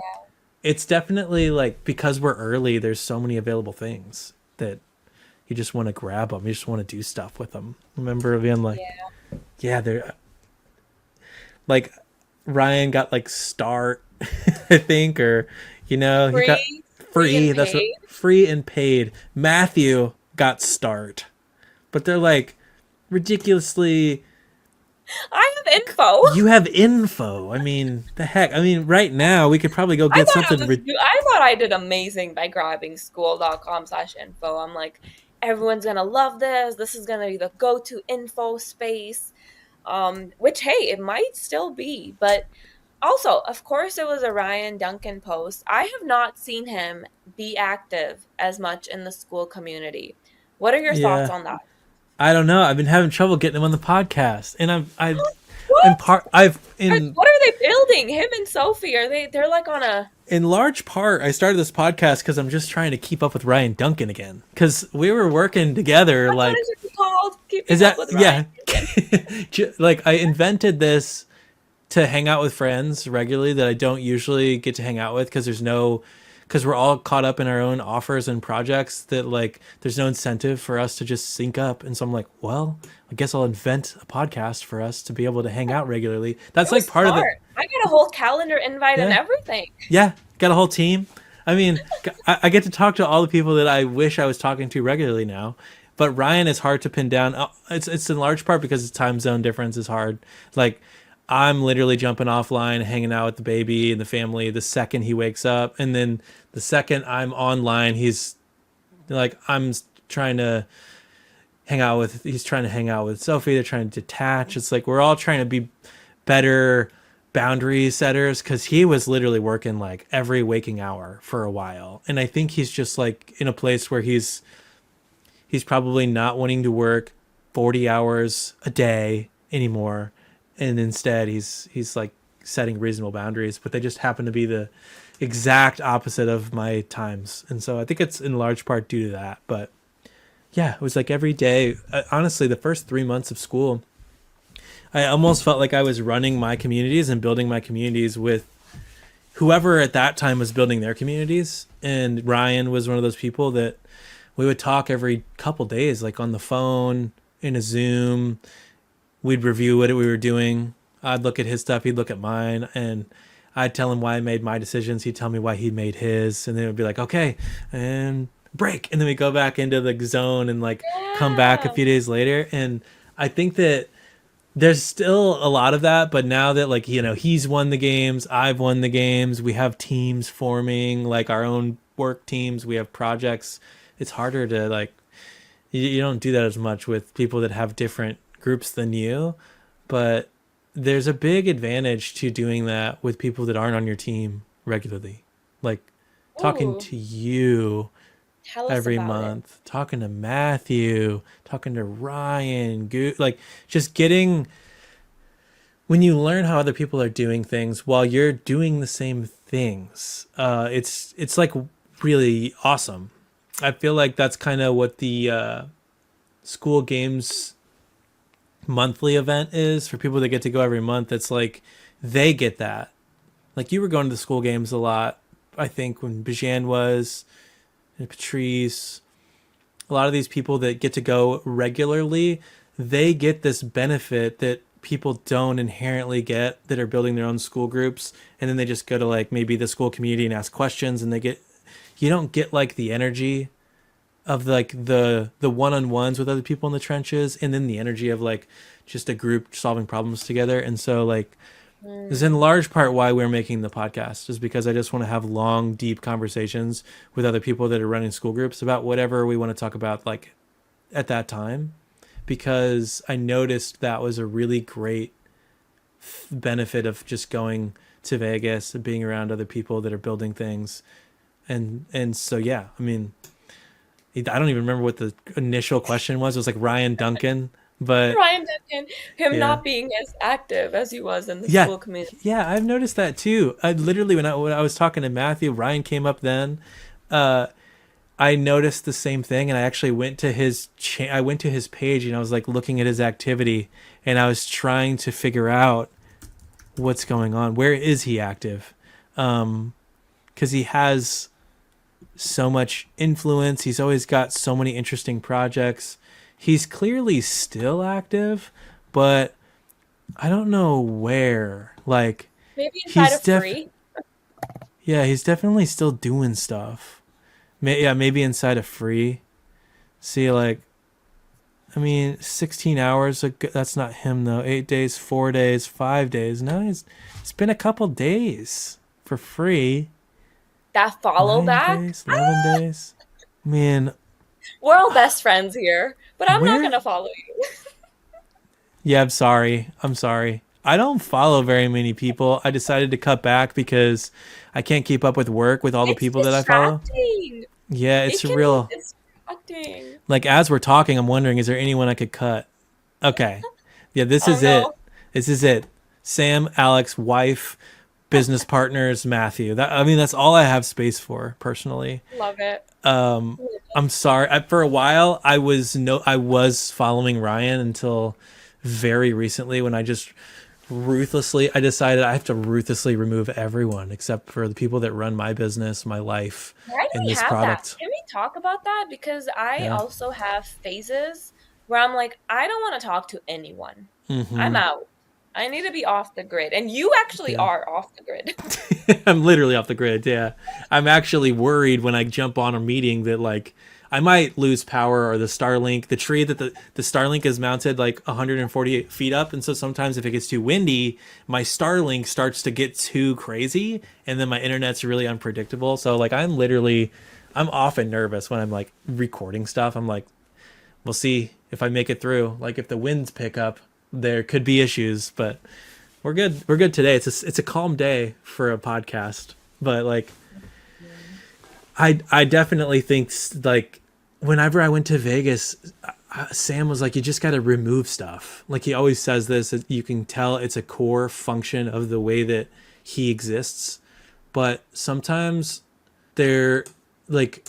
it's definitely like because we're early. There's so many available things that you just want to grab them. You just want to do stuff with them. Remember being like, Yeah. yeah, they're like Ryan got like start, I think, or he got Free and free. That's what paid. free and paid. Matthew got start, but they're like ridiculously. I have info. You have info. I mean, the heck. I mean, right now we could probably go I get thought something. I thought I did amazing by grabbing school.com/info. I'm like, everyone's gonna love this. This is gonna be the go-to info space. Which hey, it might still be, but also, of course, it was a Ryan Duncan post. I have not seen him be active as much in the school community. What are your thoughts Yeah, on that? I don't know. I've been having trouble getting him on the podcast, and I'm What? part. I've in What are they building? Him and Sophie, they're like on a in large part, I started this podcast because I'm just trying to keep up with Ryan Duncan again. Because we were working together. what Like, is it called? is Keeping up that with Ryan. yeah? Like I invented this to hang out with friends regularly that I don't usually get to hang out with because we're all caught up in our own offers and projects that like there's no incentive for us to just sync up. And so I'm like, well, I guess I'll invent a podcast for us to be able to hang out regularly. It That's was like part of the smart. I got a whole calendar invite and yeah. everything. Yeah, got a whole team. I mean, I get to talk to all the people that I wish I was talking to regularly now. But Ryan is hard to pin down. It's in large part because his time zone difference is hard. Like I'm literally jumping offline, hanging out with the baby and the family the second he wakes up, and then the second I'm online, he's like I'm trying to he's trying to hang out with Sophie. They're trying to detach. It's like we're all trying to be better boundary setters because he was literally working like every waking hour for a while, and I think he's just like in a place where he's probably not wanting to work 40 hours a day anymore, and instead he's like setting reasonable boundaries, but they just happen to be the exact opposite of my times, and so I think it's in large part due to that. But yeah, it was like every day. Honestly, the first 3 months of school, I almost felt like I was running my communities and building my communities with whoever at that time was building their communities. And Ryan was one of those people that we would talk every couple days, like on the phone, in a Zoom. We'd review what we were doing. I'd look at his stuff, he'd look at mine, and I'd tell him why I made my decisions. He'd tell me why he made his, and then it would be like, okay, and break, and then we go back into the zone and like come back a Yeah. few days later. And I think that there's still a lot of that, but now that like he's won the games, I've won the games, we have teams forming, like our own work teams, we have projects. It's harder to like you don't do that as much with people that have different groups than you, but there's a big advantage to doing that with people that aren't on your team regularly, like talking Ooh, to you tell us every about it. month, talking to Matthew, talking to Ryan, like just getting when you learn how other people are doing things while you're doing the same things, it's like really awesome. I feel like that's kind of what the school games monthly event is for people that get to go every month. It's like they get that. Like you were going to the school games a lot, I think, when Bijan was and Patrice. A lot of these people that get to go regularly, they get this benefit that people don't inherently get that are building their own school groups, and then they just go to like maybe the school community and ask questions, and you don't get like the energy of like the one-on-ones with other people in the trenches, and then the energy of like just a group solving problems together. And so like is in Mm. large part why we're making the podcast, is because I just want to have long, deep conversations with other people that are running school groups about whatever we want to talk about, like at that time, because I noticed that was a really great benefit of just going to Vegas and being around other people that are building things. And so, yeah, I mean, I don't even remember what the initial question was. It was like Ryan Duncan, but Ryan Duncan, him yeah. not being as active as he was in the Yeah, school community. yeah, I've noticed that too. I literally when I was talking to Matthew, Ryan came up then. Uh, I noticed the same thing, and I actually went to I went to his page, and I was like looking at his activity, and I was trying to figure out what's going on. Where is he active? Because he has so much influence. He's always got so many interesting projects. He's clearly still active, but I don't know where. Like Maybe inside he's of def free. yeah, he's definitely still doing stuff. Yeah, maybe inside of free. See, like I mean, 16 hours. That's not him though. 8 days, 4 days, 5 days. No, it's been a couple days for free. That follow 9 days, back. 11 days. Man, We're all best friends here, but I'm not where? gonna follow you. Yeah, I'm sorry. I'm sorry. I don't follow very many people. I decided to cut back because I can't keep up with work with all the It's people that I follow. distracting. Yeah, it's It can be real. distracting. Like as we're talking, I'm wondering, is there anyone I could cut? Okay. Yeah, this Oh is it. no. This is it. Sam, Alex, wife, business partners, Matthew. I mean, that's all I have space for personally. Love it. Um, I'm sorry. For a while, I was following Ryan until very recently when I just I decided I have to ruthlessly remove everyone except for the people that run my business, my life, Why do and we this have that? product. Can we talk about that? Because I Yeah. also have phases where I'm like, I don't want to talk to anyone. I'm Mm-hmm. out. I need to be off the grid. And you actually Yeah. are off the grid. I'm literally off the grid. Yeah. I'm actually worried when I jump on a meeting that like I might lose power or the Starlink, the tree that the Starlink is mounted like 148 feet up. And so sometimes if it gets too windy, my Starlink starts to get too crazy and then my internet's really unpredictable. So like I'm often nervous when I'm like recording stuff. I'm like, we'll see if I make it through. Like if the winds pick up, there could be issues, but we're good. We're good today. It's a calm day for a podcast, but like I definitely think like whenever I went to Vegas, Sam was like, you just got to remove stuff. Like he always says this. You can tell it's a core function of the way that he exists, but sometimes they're like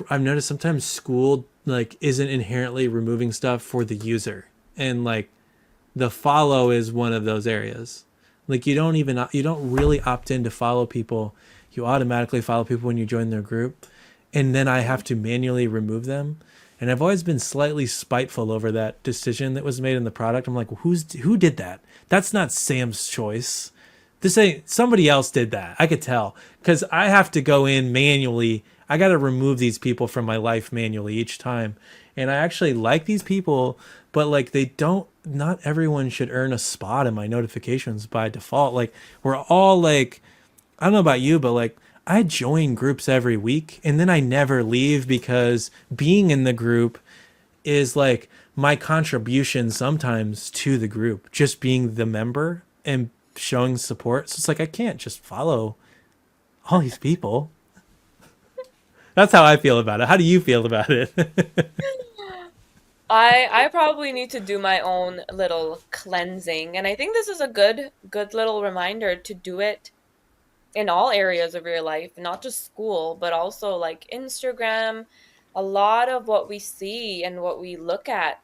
I've noticed sometimes Skool like isn't inherently removing stuff for the user, and like the follow is one of those areas. Like you don't really opt in to follow people. You automatically follow people when you join their group, and then I have to manually remove them. And I've always been slightly spiteful over that decision that was made in the product. I'm like, who did that? That's not Sam's choice. This ain't somebody else did that. I could tell because I have to go in manually. I got to remove these people from my life manually each time. And I actually like these people, but like they don't, not everyone should earn a spot in my notifications by default. Like we're all like, I don't know about you, but like I join groups every week and then I never leave because being in the group is like my contribution sometimes to the group, just being the member and showing support. So it's like I can't just follow all these people. That's how I feel about it. How do you feel about it? I probably need to do my own little cleansing, and I think this is a good little reminder to do it in all areas of your life, not just school, but also like Instagram. A lot of what we see and what we look at,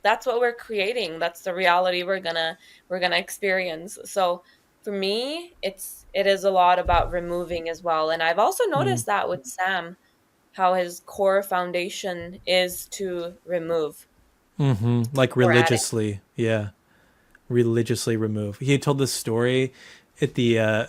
that's what we're creating. That's the reality we're gonna experience. So for me, it is a lot about removing as well. And I've also Mm, noticed that with Sam, how his core foundation is to remove like before adding. religiously, yeah, religiously remove. He told this story at the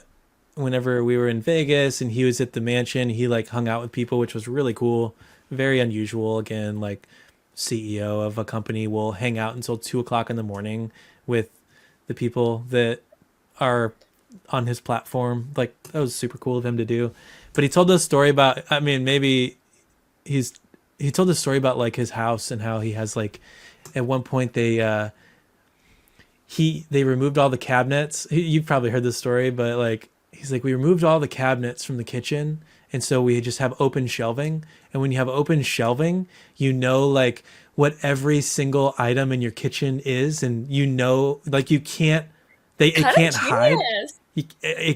whenever we were in Vegas and he was at the mansion. He like hung out with people, which was really cool, very unusual. Again, like CEO of a company will hang out until 2 o'clock in the morning with the people that are on his platform. Like that was super cool of him to do. But he told this story about. I mean, maybe he's he told this story about like his house and how he has like at one point they removed all the cabinets. You've probably heard this story, but like he's like we removed all the cabinets from the kitchen, and so we just have open shelving. And when you have open shelving, you know like what every single item in your kitchen is, and you know like you can't it Kind of can't hide. genius.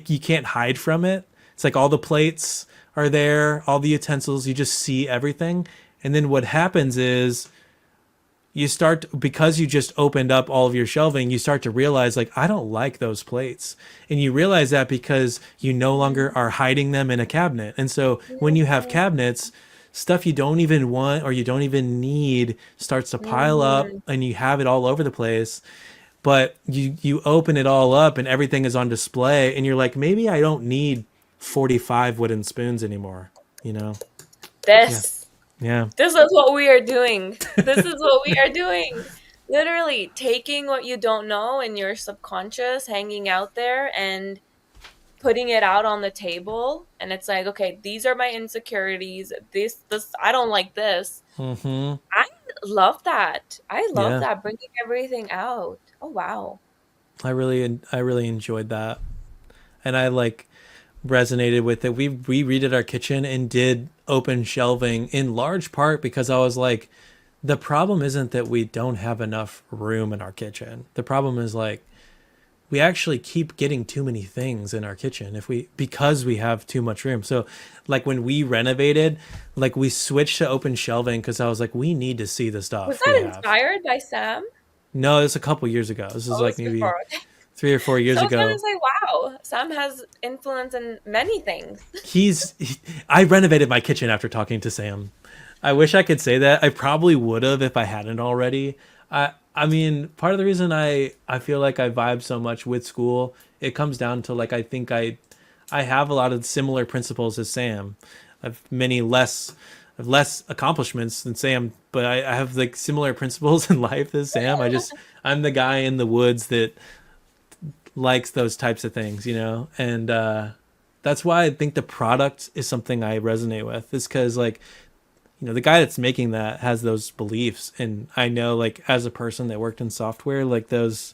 You can't hide from it. It's like all the plates are there, all the utensils. You just see everything, and then what happens is you start because you just opened up all of your shelving, you start to realize like I don't like those plates. And you realize that because you no longer are hiding them in a cabinet. And so when you have cabinets, stuff you don't even want or you don't even need starts to pile up Mm-hmm. and you have it all over the place. But you open it all up and everything is on display and you're like maybe I don't need 45 wooden spoons anymore, you know? Yeah. This. Yeah. This is what we are doing. This is what we are doing. Literally taking what you don't know in your subconscious, hanging out there, and putting it out on the table. And it's like, okay, these are my insecurities. This, I don't like this. Mhm. I love that. I love Yeah. that, bringing everything out. Oh, wow. I really enjoyed that. And I like resonated with it. We redid our kitchen and did open shelving in large part because I was like, the problem isn't that we don't have enough room in our kitchen. The problem is like we actually keep getting too many things in our kitchen if we because we have too much room. So like when we renovated, like we switched to open shelving because I was like, we need to see the Was stuff we that have. inspired by Sam? No, it's a couple years ago. This is Oh, like it's maybe before. Okay. 3 or 4 years So I was gonna ago. say, wow, Sam has influence in many things. I renovated my kitchen after talking to Sam. I wish I could say that. I probably would have if I hadn't already. I mean, part of the reason I feel like I vibe so much with Skool, it comes down to like I have a lot of similar principles as Sam. I've many less accomplishments than Sam, but I have like similar principles in life as Sam. I'm the guy in the woods that likes those types of things, and that's why I think the product is something I resonate with. Is because like the guy that's making that has those beliefs, and I know like as a person that worked in software, like those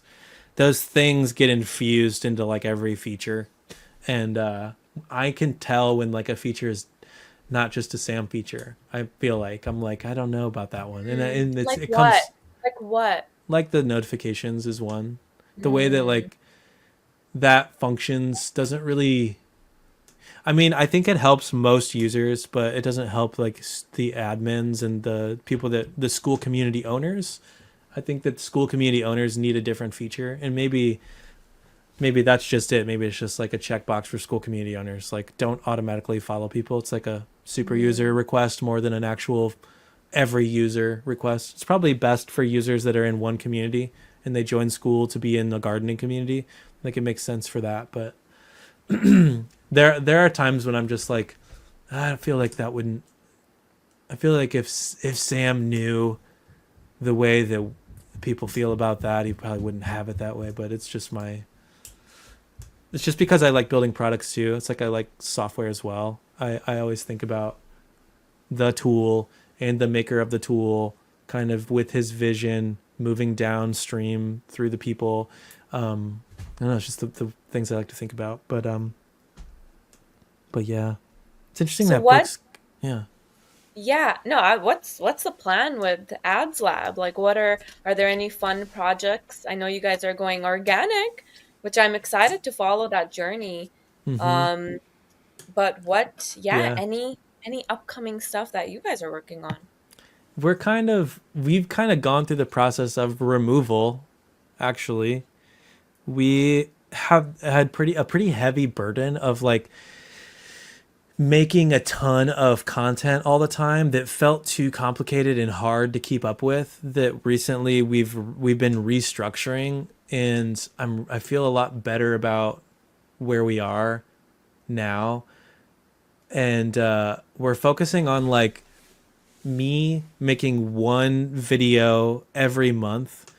things get infused into like every feature, and I can tell when like a feature is not just a Sam feature. I feel like I'm like I don't know about that one, and Like it what? comes Like what? like the notifications is one. The way that Mm, like that functions doesn't really. I mean, I think it helps most users, but it doesn't help like the admins and the people that the Skool community owners. I think that Skool community owners need a different feature, and maybe that's just it. Maybe it's just like a checkbox for Skool community owners. Like, don't automatically follow people. It's like a super user mm, request more than an actual every user request. It's probably best for users that are in one community and they join Skool to be in the gardening community. Like, it makes sense for that, but there are times when I'm just like, I feel like that wouldn't. I feel like if Sam knew the way that people feel about that, he probably wouldn't have it that way. But it's just my. It's just because I like building products too. It's like I like software as well. I always think about the tool and the maker of the tool, kind of with his vision moving downstream through the people. I don't know. It's just the things I like to think about. But yeah, it's interesting So that what? books. Yeah. Yeah, no, what's the plan with Ads Lab? Like are there any fun projects? I know you guys are going organic, which I'm excited to follow that journey. Mm-hmm. Um, but yeah, Yeah. any upcoming stuff that you guys are working on? We've kind of gone through the process of removal. Actually, we have had a pretty heavy burden of like making a ton of content all the time that felt too complicated and hard to keep up with. That recently we've been restructuring, and I feel a lot better about where we are now, and we're focusing on like me making one video every month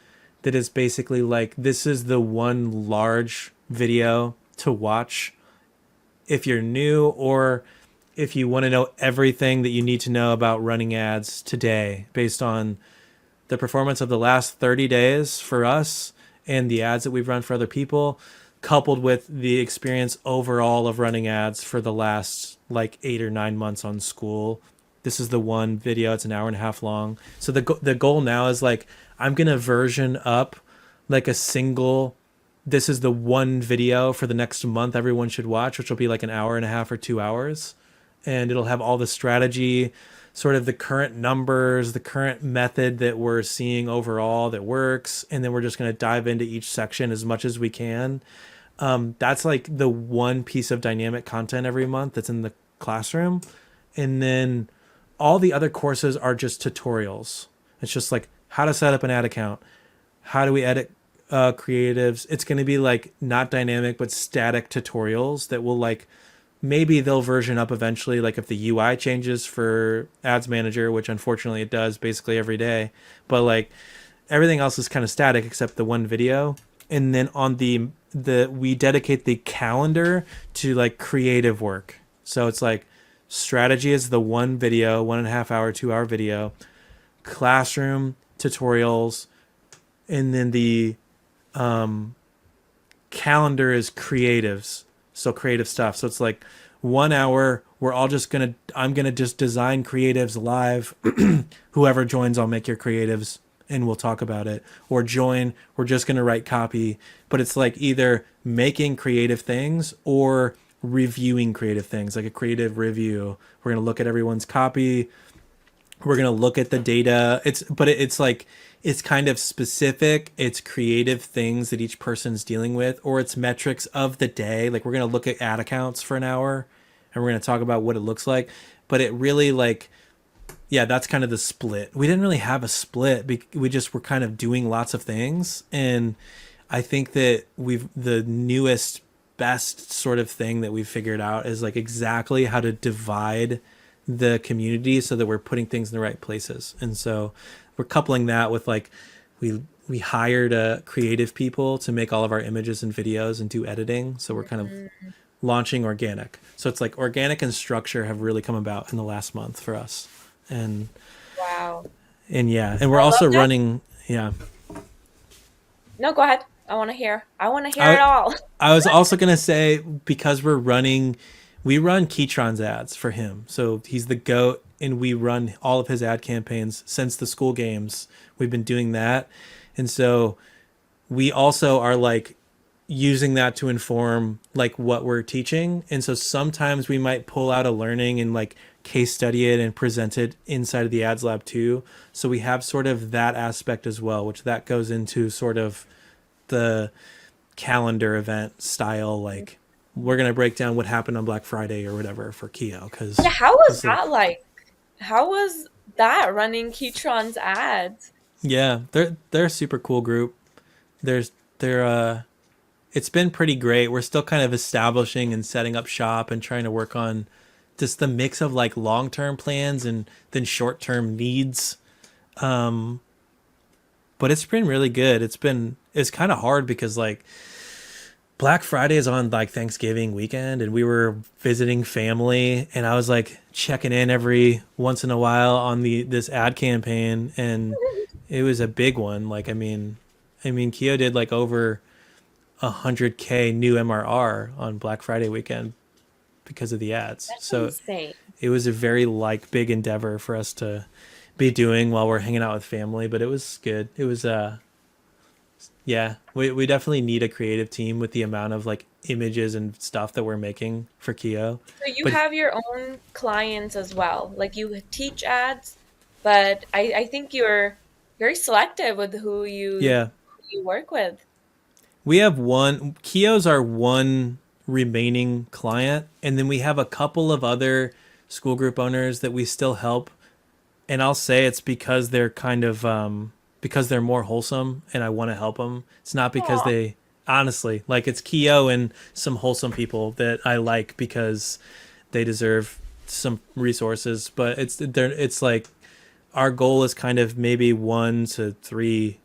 that is basically like this is the one large video to watch if you're new or if you want to know everything that you need to know about running ads today based on the performance of the last 30 days for us and the ads that we've run for other people, coupled with the experience overall of running ads for the last like 8 or 9 months on Skool. This is the one video. It's an hour and a half long. So the goal now is like I'm gonna version up like a single. This is the one video for the next month everyone should watch, which will be like an hour and a half or 2 hours, and it'll have all the strategy, sort of the current numbers, the current method that we're seeing overall that works, and then we're just going to dive into each section as much as we can. That's like the one piece of dynamic content every month that's in the classroom, and then all the other courses are just tutorials. It's just like how to set up an ad account, how do we edit creatives. It's going to be like not dynamic but static tutorials that will like maybe they'll version up eventually, like if the UI changes for ads manager, which unfortunately it does basically every day, but like everything else is kind of static except the one video. And then on the we dedicate the calendar to like creative work. So it's like strategy is the one video, 1.5 hour, 2 hour video, classroom tutorials, and then the calendar is creatives, so creative stuff. So it's like 1 hour I'm gonna just design creatives live. Whoever joins, I'll make your creatives and we'll talk about it. Or join, we're just gonna write copy. But it's like either making creative things or reviewing creative things, like a creative review. We're gonna look at everyone's copy, We're going to look at the data. It's like it's kind of specific, it's creative things that each person's dealing with, or it's metrics of the day. Like we're going to look at ad accounts for an hour and we're going to talk about what it looks like. But it really like, yeah, that's kind of the split. We didn't really have a split. We just were kind of doing lots of things. And I think that the newest, best sort of thing that we've figured out is like exactly how to divide the community so that we're putting things in the right places. And so we're coupling that with like, we hired creative people to make all of our images and videos and do editing. So we're kind of Mm, launching organic. So it's like organic and structure have really come about in the last month for us. And wow. yeah, and we're I love also that. running. Yeah, No, go ahead. I want to hear. I want to hear it I all. I was also gonna say because we run Keytron's ads for him. So he's the goat, and we run all of his ad campaigns since the school games. We've been doing that, and so we also are like using that to inform like what we're teaching. And so sometimes we might pull out a learning and like case study it and present it inside of the ads lab too. So we have sort of that aspect as well, which that goes into sort of the calendar event style. Like we're going to break down what happened on Black Friday or whatever for Keo. Yeah, how was Cause that like? How was that running Keytron's ads? yeah, they're a super cool group. There's, they're, it's been pretty great. We're still kind of establishing and setting up shop and trying to work on just the mix of like long term plans and then short term needs. But it's been really good. It's kind of hard because like Black Friday is on like Thanksgiving weekend and we were visiting family and I was like checking in every once in a while on the this ad campaign and it was a big one. Like I mean Keo did like over 100K new MRR on Black Friday weekend because of the ads. That's So insane. it was a very like big endeavor for us to be doing while we're hanging out with family, but it was good. It was yeah, we definitely need a creative team with the amount of like images and stuff that we're making for Keo. So you But have your own clients as well. Like you teach ads, but I think you're very selective with yeah, who you work with. we have one Keo's our one remaining client and then we have a couple of other school group owners that we still help and I'll say it's because they're kind of because they're more wholesome and I want to help them. It's not because Aw. they honestly like it's Keo and some wholesome people that I like because they deserve some resources, but it's like our goal is kind of maybe 1 to 3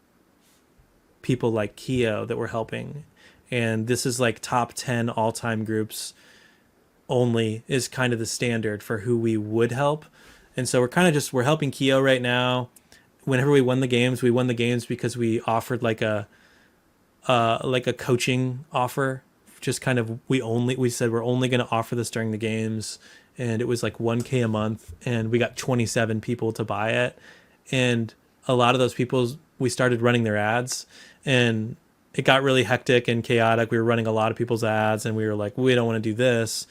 people like Keo that we're helping. And this is like top 10 all-time groups only is kind of the standard for who we would help. And so we're kind of just we're helping Keo right now. Whenever we won the games, we won the games because we offered like a coaching offer. Just kind of we said we're only going to offer this during the games, and it was like 1K a month, and we got 27 people to buy it, and a lot of those people we started running their ads, and it got really hectic and chaotic. We were running a lot of people's ads, and we were like, we don't want to do this,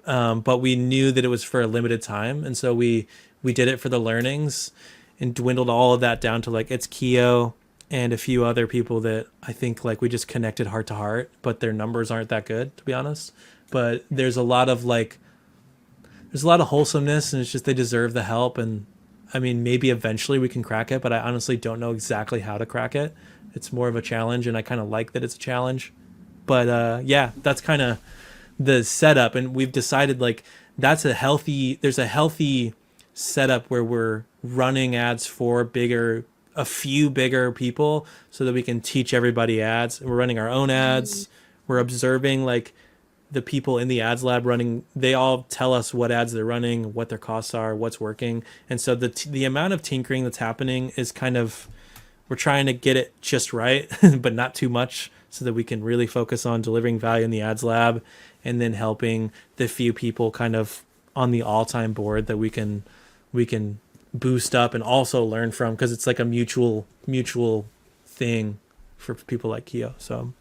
but we knew that it was for a limited time, and so we did it for the learnings, and dwindled all of that down to like it's Keo and a few other people that I think like we just connected heart to heart, but their numbers aren't that good to be honest. But there's a lot of wholesomeness, and it's just they deserve the help. And I mean, maybe eventually we can crack it, but I honestly don't know exactly how to crack it. It's more of a challenge, and I kind of like that it's a challenge. But yeah, that's kind of the setup, and we've decided like there's a healthy setup where we're running ads for a few bigger people so that we can teach everybody ads. We're running our own Mm. ads. We're observing like the people in the ads lab running. They all tell us what ads they're running, what their costs are, what's working. And so the amount of tinkering that's happening is kind of we're trying to get it just right, but not too much so that we can really focus on delivering value in the ads lab and then helping the few people kind of on the all-time board that we can boost up and also learn from because it's like a mutual thing for people like Keo. So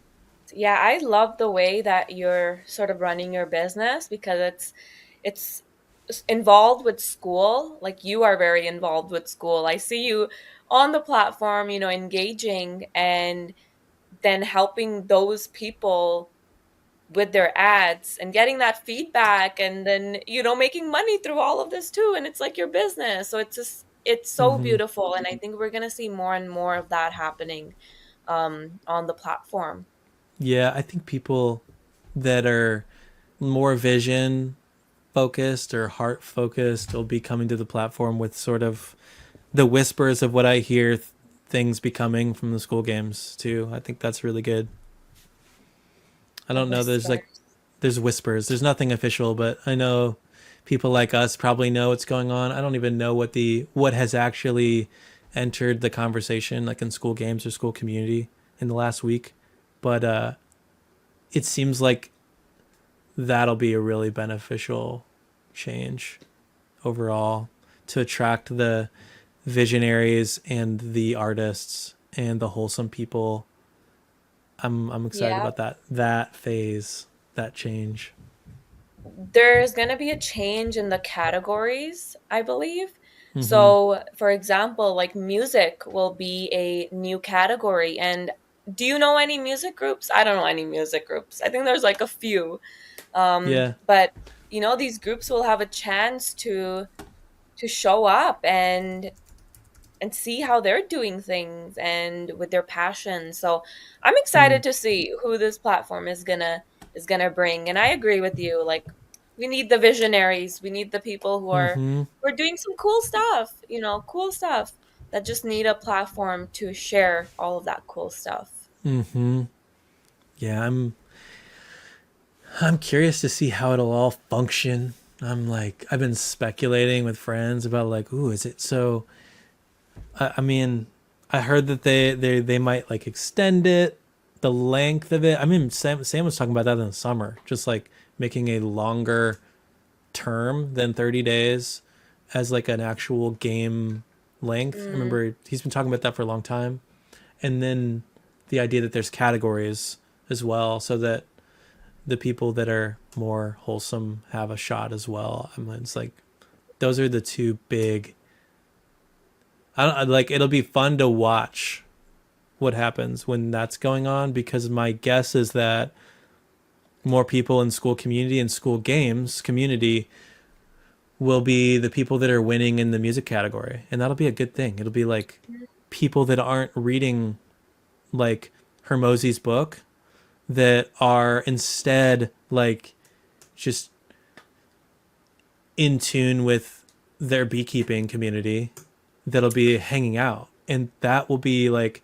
Yeah, I love the way that you're sort of running your business because it's involved with Skool. Like you are very involved with Skool. I see you on the platform, engaging and then helping those people with their ads and getting that feedback, and then making money through all of this too, and it's like your business. So it's so Hmm. beautiful, and I think we're going to see more and more of that happening on the platform. Yeah, I think people that are more vision focused or heart focused will be coming to the platform with sort of the whispers of what I hear things becoming from the school games too. I think that's really good. I The don't know. whispers. There's whispers. There's nothing official, but I know people like us probably know what's going on. I don't even know what has actually entered the conversation, like in school games or school community in the last week, but it seems like that'll be a really beneficial change overall to attract the visionaries and the artists and the wholesome people. I'm excited Yeah. about that phase, that change. There's going to be a change in the categories, I believe. Mm-hmm. So, for example, like music will be a new category. And do you know any music groups? I don't know any music groups. I think there's like a few. Yeah. But these groups will have a chance to show up and see how they're doing things and with their passion. So I'm Mm. excited to see who this platform is gonna bring. And I agree with you. Like we need the visionaries. We need the people Mm-hmm. who are doing some cool stuff, cool stuff that just need a platform to share all of that cool stuff. Mm-hmm. Yeah, I'm curious to see how it'll all function. I've been speculating with friends about like, ooh, is it so? I mean, I heard that they might like extend it, the length of it. I mean, Sam was talking about that in the summer, just like making a longer term than 30 days as like an actual game length. I Mm, remember he's been talking about that for a long time. And then the idea that there's categories as well, so that the people that are more wholesome have a shot as well. I mean, it's like those are the two big. I don't like. It'll be fun to watch what happens when that's going on, because my guess is that more people in school community and school games community will be the people that are winning in the music category, and that'll be a good thing. It'll be like people that aren't reading like Hermosi's book, that are instead like just in tune with their beekeeping community, that'll be hanging out, and that will be like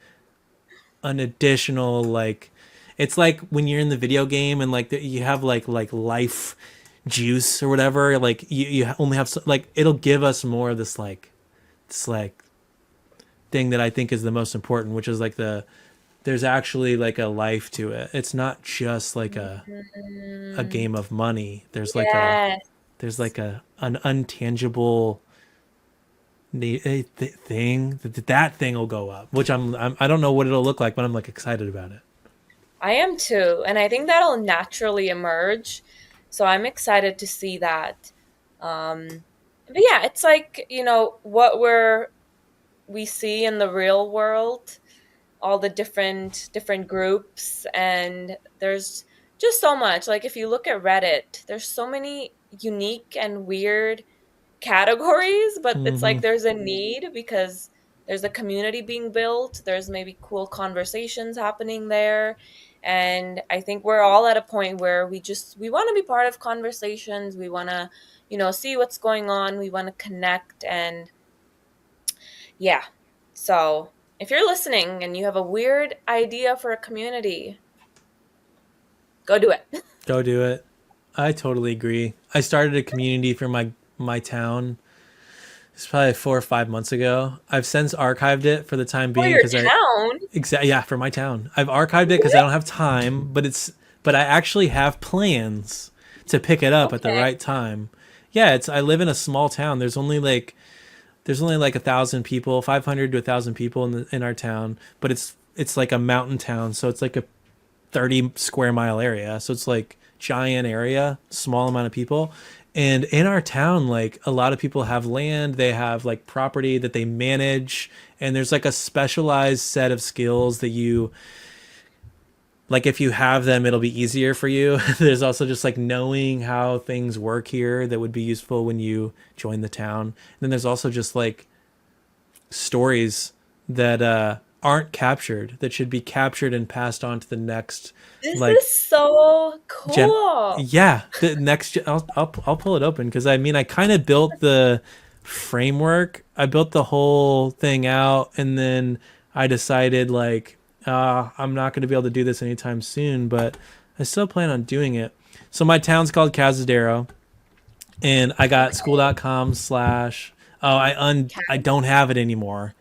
an additional like, it's like when you're in the video game and like you have like life juice or whatever, like you only have like, it'll give us more of this like thing that I think is the most important, which is like there's actually like a life to it. It's not just like a mm, game of money. yes. There's like an untangible thing that thing will go up, which I don't know what it'll look like, but I'm like excited about it. I am too, and I think that'll naturally emerge. So I'm excited to see that. But yeah, it's like, what we see in the real world, all the different groups, and there's just so much. Like if you look at Reddit, there's so many unique and weird categories, but it's Mm-hmm. like there's a need because there's a community being built. There's maybe cool conversations happening there. And I think we're all at a point where we want to be part of conversations. We want to, see what's going on. We want to connect, and yeah. So, if you're listening and you have a weird idea for a community, go do it. Go do it. I totally agree. I started a community for my town. It's probably 4 or 5 months ago. I've since archived it for the time For being your because I town. yeah, for my town. I've archived it because I don't have time, but I actually have plans to pick it up at the Okay. right time. Yeah, I live in a small town. There's only like 1,000 people, 500 to 1,000 people in our town, but it's like a mountain town, so it's like a 30 square mile area. So it's like giant area, small amount of people, And in our town, like a lot of people have land, they have like property that they manage, and there's like a specialized set of skills that you like if you have them it'll be easier for you. There's also just like knowing how things work here that would be useful when you join the town. And then there's also just like stories that aren't captured that should be captured and passed on to the next This like is so gen cool. yeah the next I'll pull it open because I mean I kind of built the framework, I built the whole thing out, and then I decided like I'm not going to be able to do this anytime soon, but I still plan on doing it. So my town's called Cazadero, and I got Okay. school.com slash oh I don't have it anymore.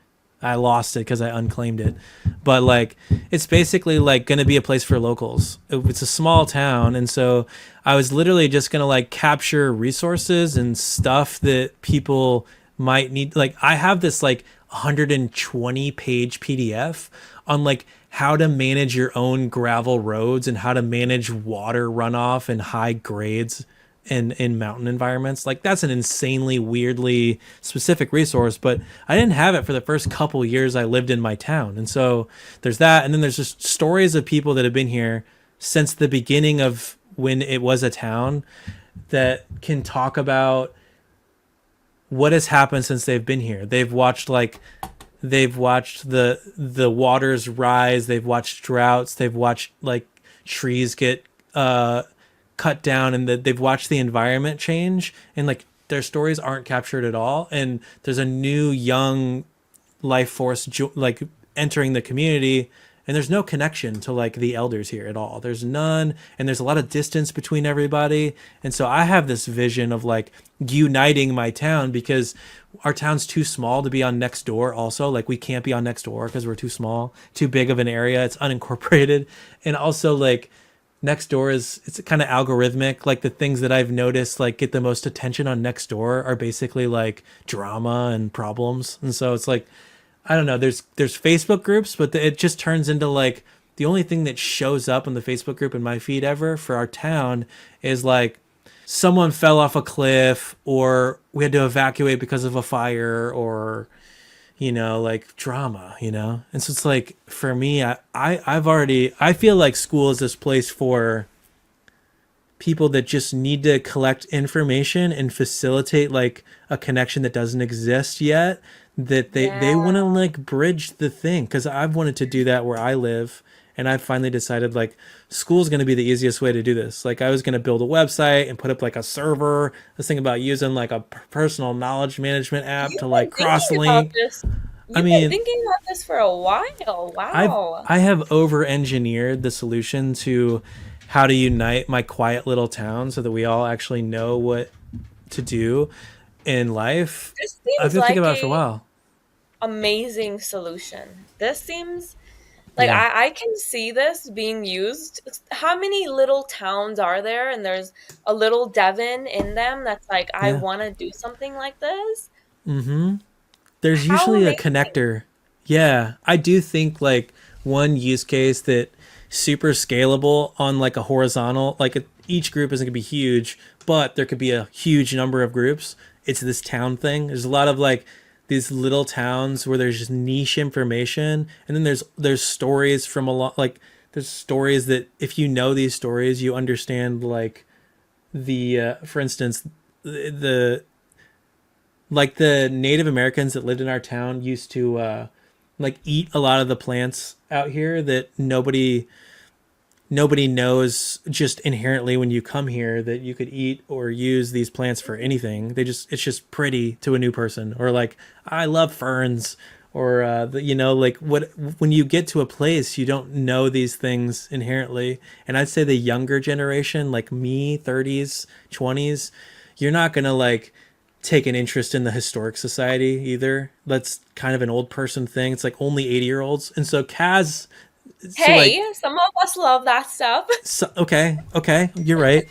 I lost it because I unclaimed it. But like it's basically like gonna be a place for locals. It's a small town, and so I was literally just gonna like capture resources and stuff that people might need. Like I have this like 120-page PDF on like how to manage your own gravel roads and how to manage water runoff and high grades in mountain environments. Like that's an insanely weirdly specific resource, but I didn't have it for the first couple years I lived in my town. And so there's that, and then there's just stories of people that have been here since the beginning of when it was a town that can talk about what has happened since they've been here. They've watched the waters rise, they've watched droughts, they've watched like trees get cut down, and they've watched the environment change, and like their stories aren't captured at all, and there's a new young life force like entering the community, and there's no connection to like the elders here at all. There's none, and there's a lot of distance between everybody. And so I have this vision of like uniting my town, because our town's too small to be on next door. Also, like we can't be on next door because we're too small, too big of an area, it's unincorporated. And also like next door is, it's kind of algorithmic. Like the things that I've noticed like get the most attention on next door are basically like drama and problems. And so it's like I don't know, there's Facebook groups, but it just turns into like the only thing that shows up in the Facebook group in my feed ever for our town is like someone fell off a cliff, or we had to evacuate because of a fire, or like drama. And so it's like for me, I feel like school is this place for people that just need to collect information and facilitate like a connection that doesn't exist yet, that they Yeah. want to like bridge the thing, because I've wanted to do that where I live, and I finally decided like school's going to be the easiest way to do this. Like I was going to build a website and put up like a server. This thing about using like a personal knowledge management app to You've like been cross thinking about link. this. I You've been mean, thinking about this for a while. I've Wow. I have over engineered the solution to how to unite my quiet little town so that we all actually know what to do in life. This I've seems been thinking like about it for a a while. amazing solution. This seems like Yeah, I can see this being used. How many little towns are there? And there's a little Devon in them that's like, I yeah. want to do something like this. Mm-hmm. There's How usually a amazing. connector. Yeah, I do think like one use case that super scalable on like a horizontal, like each group isn't gonna be huge, but there could be a huge number of groups. It's this town thing. There's a lot of like these little towns where there's just niche information, and then there's stories from a lot, like there's stories that if you know these stories, you understand like the for instance the like the Native Americans that lived in our town used to like eat a lot of the plants out here that nobody knows just inherently when you come here that you could eat or use these plants for anything. It's just pretty to a new person, or like I love ferns, or like what when you get to a place you don't know these things inherently. And I'd say the younger generation, like me, 30s, 20s, you're not gonna like take an interest in the historic society either. That's kind of an old person thing. It's like only 80-year-olds. And so Kaz, so like Hey, some of us love that stuff. so, okay, you're right.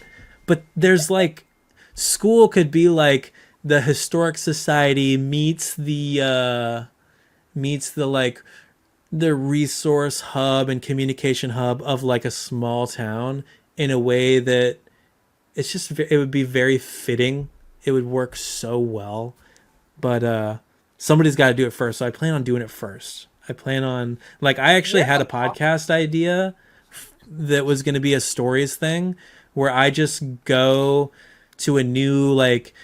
But there's like school could be like the historic society meets the like the resource hub and communication hub of like a small town in a way that it's just it would be very fitting. It would work so well, but somebody's got to do it first. So I plan on doing it first. I plan on like I actually You're had a a podcast idea that was going to be a stories thing where I just go to a new like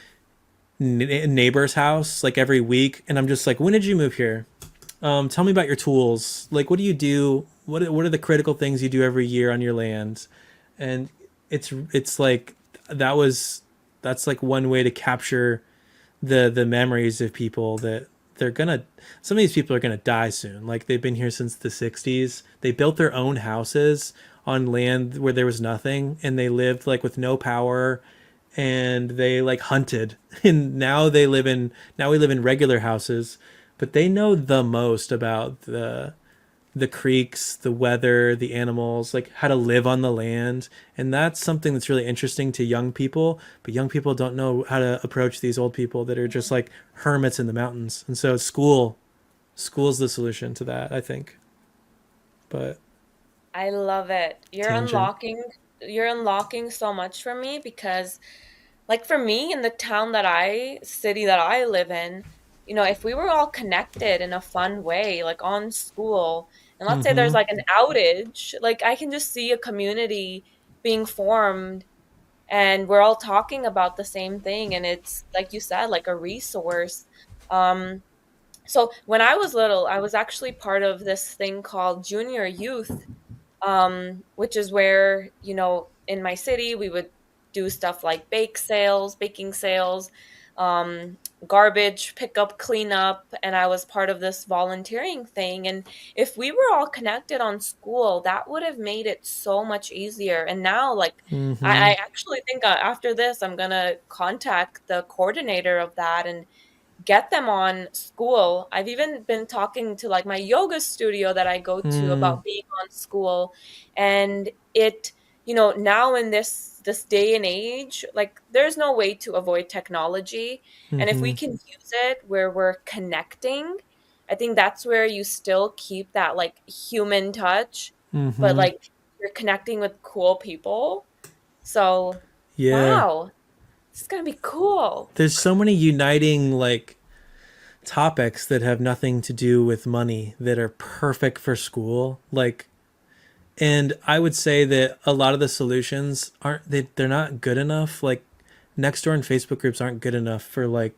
neighbor's house like every week, and I'm just like, when did you move here? Tell me about your tools. Like, what do you do? What are the critical things you do every year on your land? And it's like that was that's like one way to capture the memories of people that they're gonna some of these people are gonna die soon. Like they've been here since the 60s. They built their own houses on land where there was nothing, and they lived like with no power, and they like hunted and now we live in regular houses, but they know the most about the creeks, the weather, the animals, like how to live on the land. And that's something that's really interesting to young people. But young people don't know how to approach these old people that are just like hermits in the mountains. And so school's the solution to that, I think. But I love it. tangent. You're unlocking so much for me because like for me in the city that I live in, if we were all connected in a fun way, like on School, and let's say there's Mm-hmm. like an outage, like I can just see a community being formed and we're all talking about the same thing and it's like you said, like a resource. Um so when I was little, I was actually part of this thing called junior youth, which is where, in my city, we would do stuff like baking sales, um, garbage pickup, cleanup, and I was part of this volunteering thing. And if we were all connected on School, that would have made it so much easier. And now, like, I Mm-hmm. actually think after this, I'm gonna contact the coordinator of that and get them on School. I've even been talking to like my yoga studio that I go to Mm-hmm. about being on School, and now in this day and age, like there's no way to avoid technology. And if we Mm-hmm. can use it where we're connecting, I think that's where you still keep that like human touch, but Mm-hmm. like you're connecting with cool people. So, Yeah. wow, this is gonna be cool. There's so many uniting like topics that have nothing to do with money that are perfect for school. Like, and I would say that a lot of the solutions they're not good enough. Like Nextdoor and Facebook groups aren't good enough for like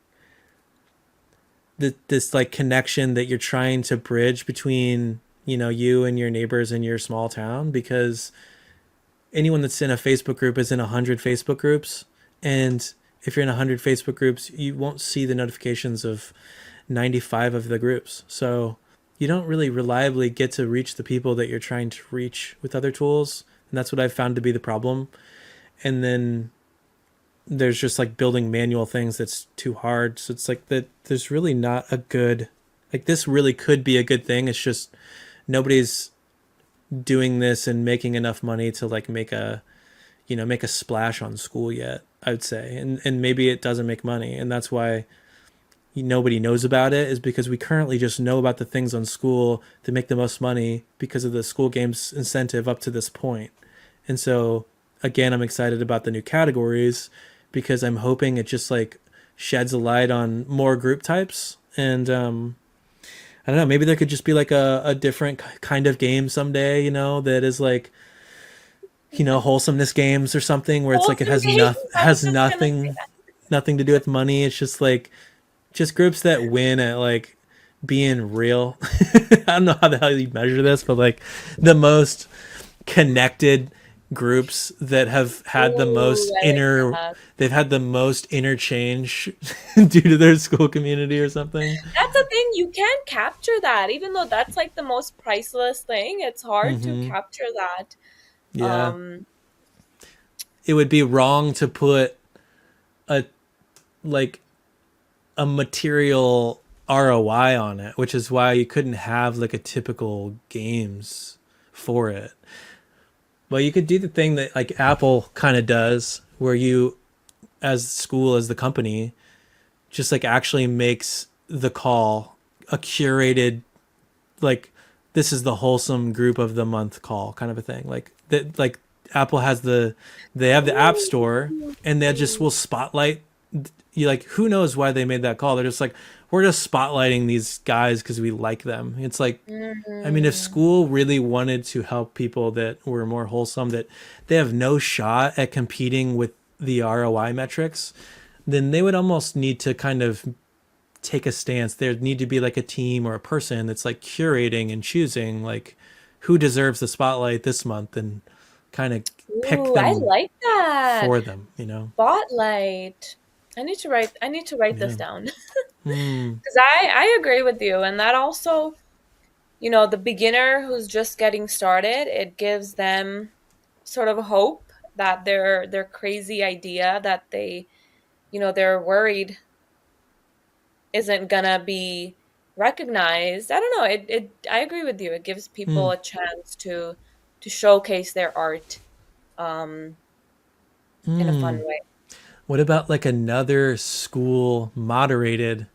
this like connection that you're trying to bridge between, you and your neighbors in your small town, because anyone that's in a Facebook group is in 100 Facebook groups. And if you're in 100 Facebook groups, you won't see the notifications of 95 of the groups. So you don't really reliably get to reach the people that you're trying to reach with other tools. And that's what I've found to be the problem. And then there's just like building manual things that's too hard. So it's like that there's really not a good, like this really could be a good thing. It's just nobody's doing this and making enough money to like make a splash on School yet, I would say. And maybe it doesn't make money. And that's why nobody knows about it, is because we currently just know about the things on School that make the most money because of the School Games incentive up to this point. And so again, I'm excited about the new categories because I'm hoping it just like sheds a light on more group types. And I don't know, maybe there could just be like a different kind of game someday, that is like, wholesomeness games or something where it's like it Wholesome has games. nothing I was has just gonna say nothing nothing to do with money. It's just like just groups that win at like being real. I don't know how the hell you measure this, but like the most connected groups that have had the ooh, most I like that. they've had the most interchange due to their school community or something. That's the thing, you can't capture that. Even though that's like the most priceless thing, it's hard to Hmm. capture that. Yeah, Um, it would be wrong to put a like a material ROI on it, which is why you couldn't have like a typical games for it. Well, you could do the thing that like Apple kind of does, where you, as School, as the company, just like actually makes the call a curated, like, this is the wholesome group of the month call kind of a thing. Like that, like Apple has they have the App Store, and they just will spotlight you. Like, who knows why they made that call? They're just like, we're just spotlighting these guys because we like them. It's like, I mean, if Mm. Skool really wanted to help people that were more wholesome, that they have no shot at competing with the ROI metrics, then they would almost need to kind of take a stance. There'd need to be like a team or a person that's like curating and choosing like who deserves the spotlight this month, and kind of pick Ooh, I them like that. for them, you know? Spotlight. I need to write this Yeah. down. Mm, Because I agree with you. And that also, the beginner who's just getting started, it gives them sort of hope that their crazy idea that they're worried isn't gonna be recognized. I don't know. I agree with you. It gives people mm, a chance to showcase their art um in a fun mm. way. What about like another Skool moderated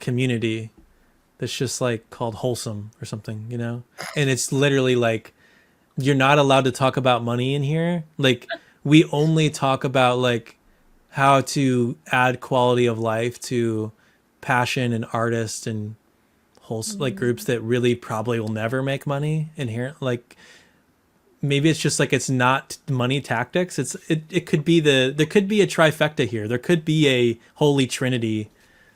community that's just like called Wholesome or something, you know? And it's literally like, you're not allowed to talk about money in here. Like, we only talk about like how to add quality of life to passion and artists and whole like groups Mm. that really probably will never make money inherent. Like, maybe it's just like, it's not money tactics. It could be there could be a trifecta here. There could be a holy trinity.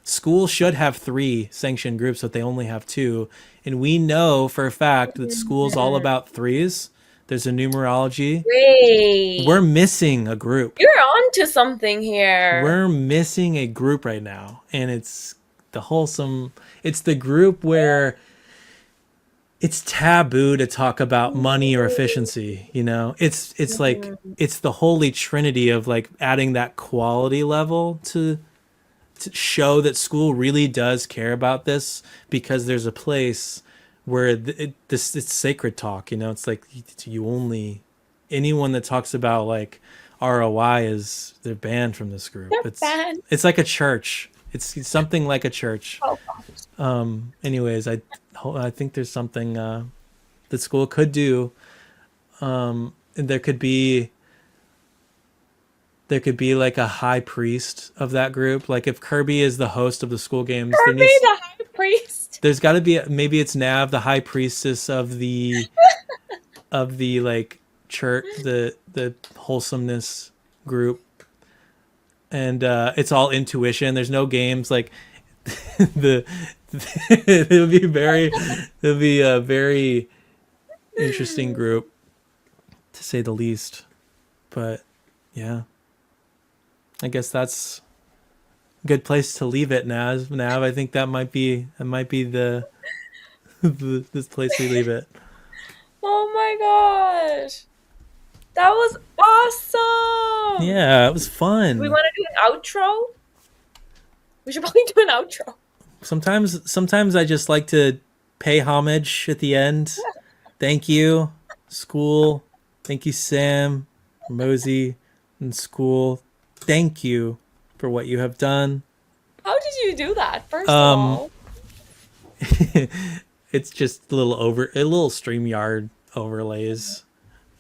School should have 3 sanctioned groups, but they only have 2. And we know for a fact that school's all Mhm. about threes. There's a numerology. We're Wait, missing a group. you're on to something here. We're missing a group right now. And it's the wholesome, it's the group where it's taboo to talk about money or efficiency, you know? It's like, Mhm. it's the holy trinity of like adding that quality level to show that school really does care about this, because there's a place where it's sacred talk, you know? It's like, you only, anyone that talks about like ROI is, they're banned from this group. They're banned. It's like a church. It's something like a church. Oh gosh. Anyways, I think there's something that school could do. And there could be like a high priest of that group. Like, if Kirby is the host of the school games, Kirby the High Priest. there's got to be, maybe it's Nav, the high priestess of the like church, the wholesomeness group, and it's all intuition. There's no games. Like, the it'll be a very interesting group, to say the least. But yeah, I guess that's a good place to leave it. Nav, I think that might be this place we leave it. Oh my gosh. That was awesome. Yeah, it was Do we fun. want to do an outro? We should probably do an outro. Sometimes I just like to pay homage at the end. Thank you, Skool. Thank you, Sam, Mosey, and Skool. Thank you for what you have done. How did you do that, first of Um, all? it's just a little StreamYard overlays.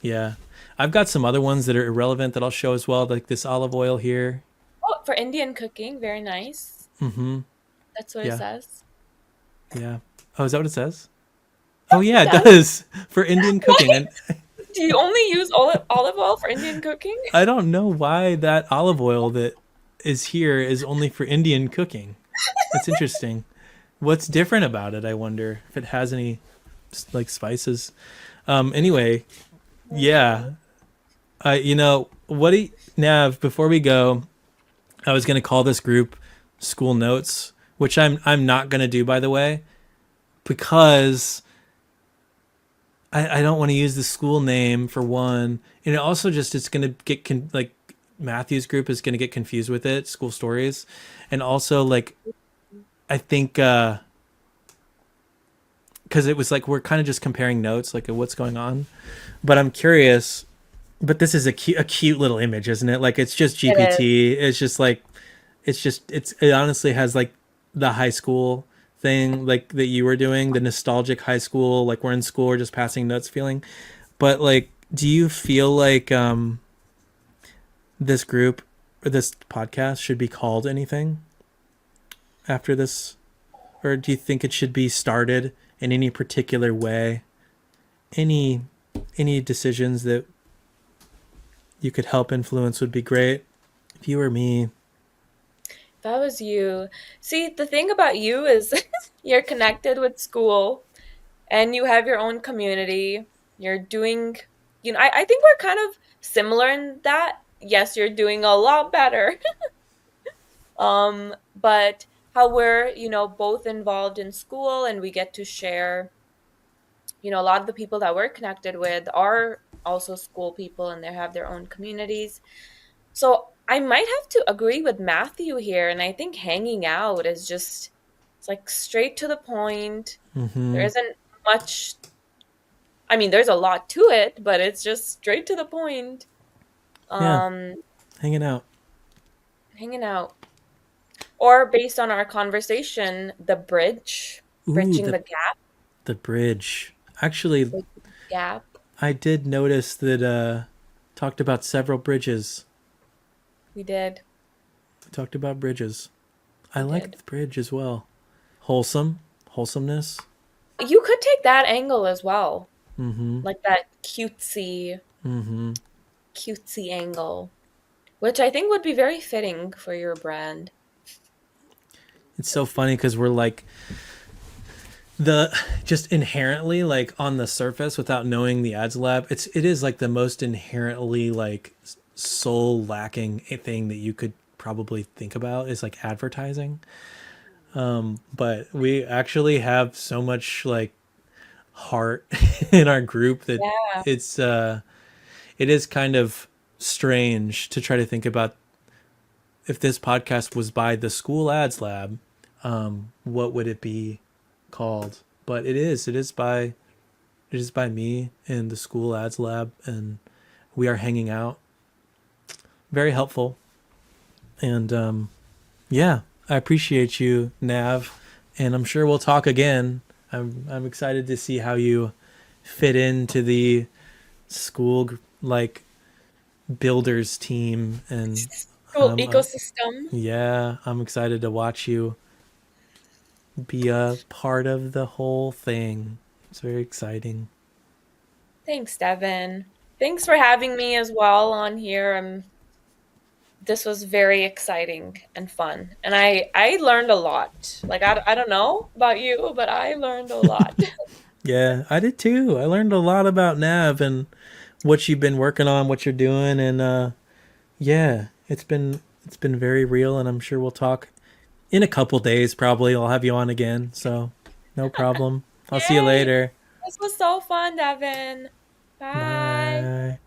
Yeah, I've got some other ones that are irrelevant that I'll show as well, like this olive oil here. Oh, for Indian cooking, very nice. Mm-hmm. That's what it Yeah, says. yeah. Oh, is that what it says? Oh Yes, it yeah, it does. does for Indian cooking. Why And do you only use olive oil for Indian cooking? I don't know why that olive oil that is here is only for Indian cooking. That's interesting. What's different about it? I wonder if it has any like spices. Anyway, yeah. What do you, Nav? Before we go, I was gonna call this group School Notes, which I'm not gonna do, by the way, because I don't want to use the school name for one, and it also just it's gonna get like Matthew's group is gonna get confused with it, School Stories, and also like I think because it was like we're kind of just comparing notes, like of what's going on, but I'm curious. But this is a cute little image, isn't it? Like, it's just It is. GPT. It's just like it honestly has like the high school thing like that you were doing, the nostalgic high school, like we're in school, we're just passing notes feeling. But like Do you feel like this group or this podcast should be called anything after this, or do you think it should be started in any particular way? Any any decisions that you could help influence would be great. If you were me, That was you. See, the thing about you is you're connected with Skool and you have your own community. You're doing, I think we're kind of similar in that. Yes, you're doing a lot better. But how we're, both involved in school and we get to share, a lot of the people that we're connected with are also Skool people and they have their own communities. So I might have to agree with Matthew here, and I think hanging out is just it's like straight to the point. There mm-hmm. isn't much. I mean, there's a lot to it, but it's just straight to the point. Yeah, Um, hanging out. Hanging out. Or based on our conversation, the Ooh, bridging the gap, the bridge. Actually, bridging the gap. I did notice that talked about several bridges. We did. We talked about bridges. I We like did. the bridge as well. Wholesome, wholesomeness. You could take that angle as well, Mm-hmm. like that Mm-hmm. cutesy angle, which I think would be very fitting for your brand. It's so funny because we're like the just inherently like on the surface without knowing the ads lab. It is like the most inherently like soul lacking thing that you could probably think about is like advertising. But we actually have so much like heart in our group that Yeah. it's it is kind of strange to try to think about if this podcast was by the Skool ads lab, what would it be called? But it is by me and the Skool ads lab, and we are hanging out. Very helpful, and yeah, I appreciate you, Nav, and I'm sure we'll talk again. I'm excited to see how you fit into the school like builders team, and Cool ecosystem. yeah, I'm excited to watch you be a part of the whole thing. It's very exciting. Thanks, Devin. Thanks for having me as well on here. This was very exciting and fun. And I learned a lot. Like I don't know about you, but I learned a lot. Yeah, I did too. I learned a lot about Nav and what you've been working on, what you're doing, and yeah, it's been very real, and I'm sure we'll talk in a couple days. Probably I'll have you on again, so no problem. I'll see you Yay! later. This was so fun, Devin. Bye. Bye.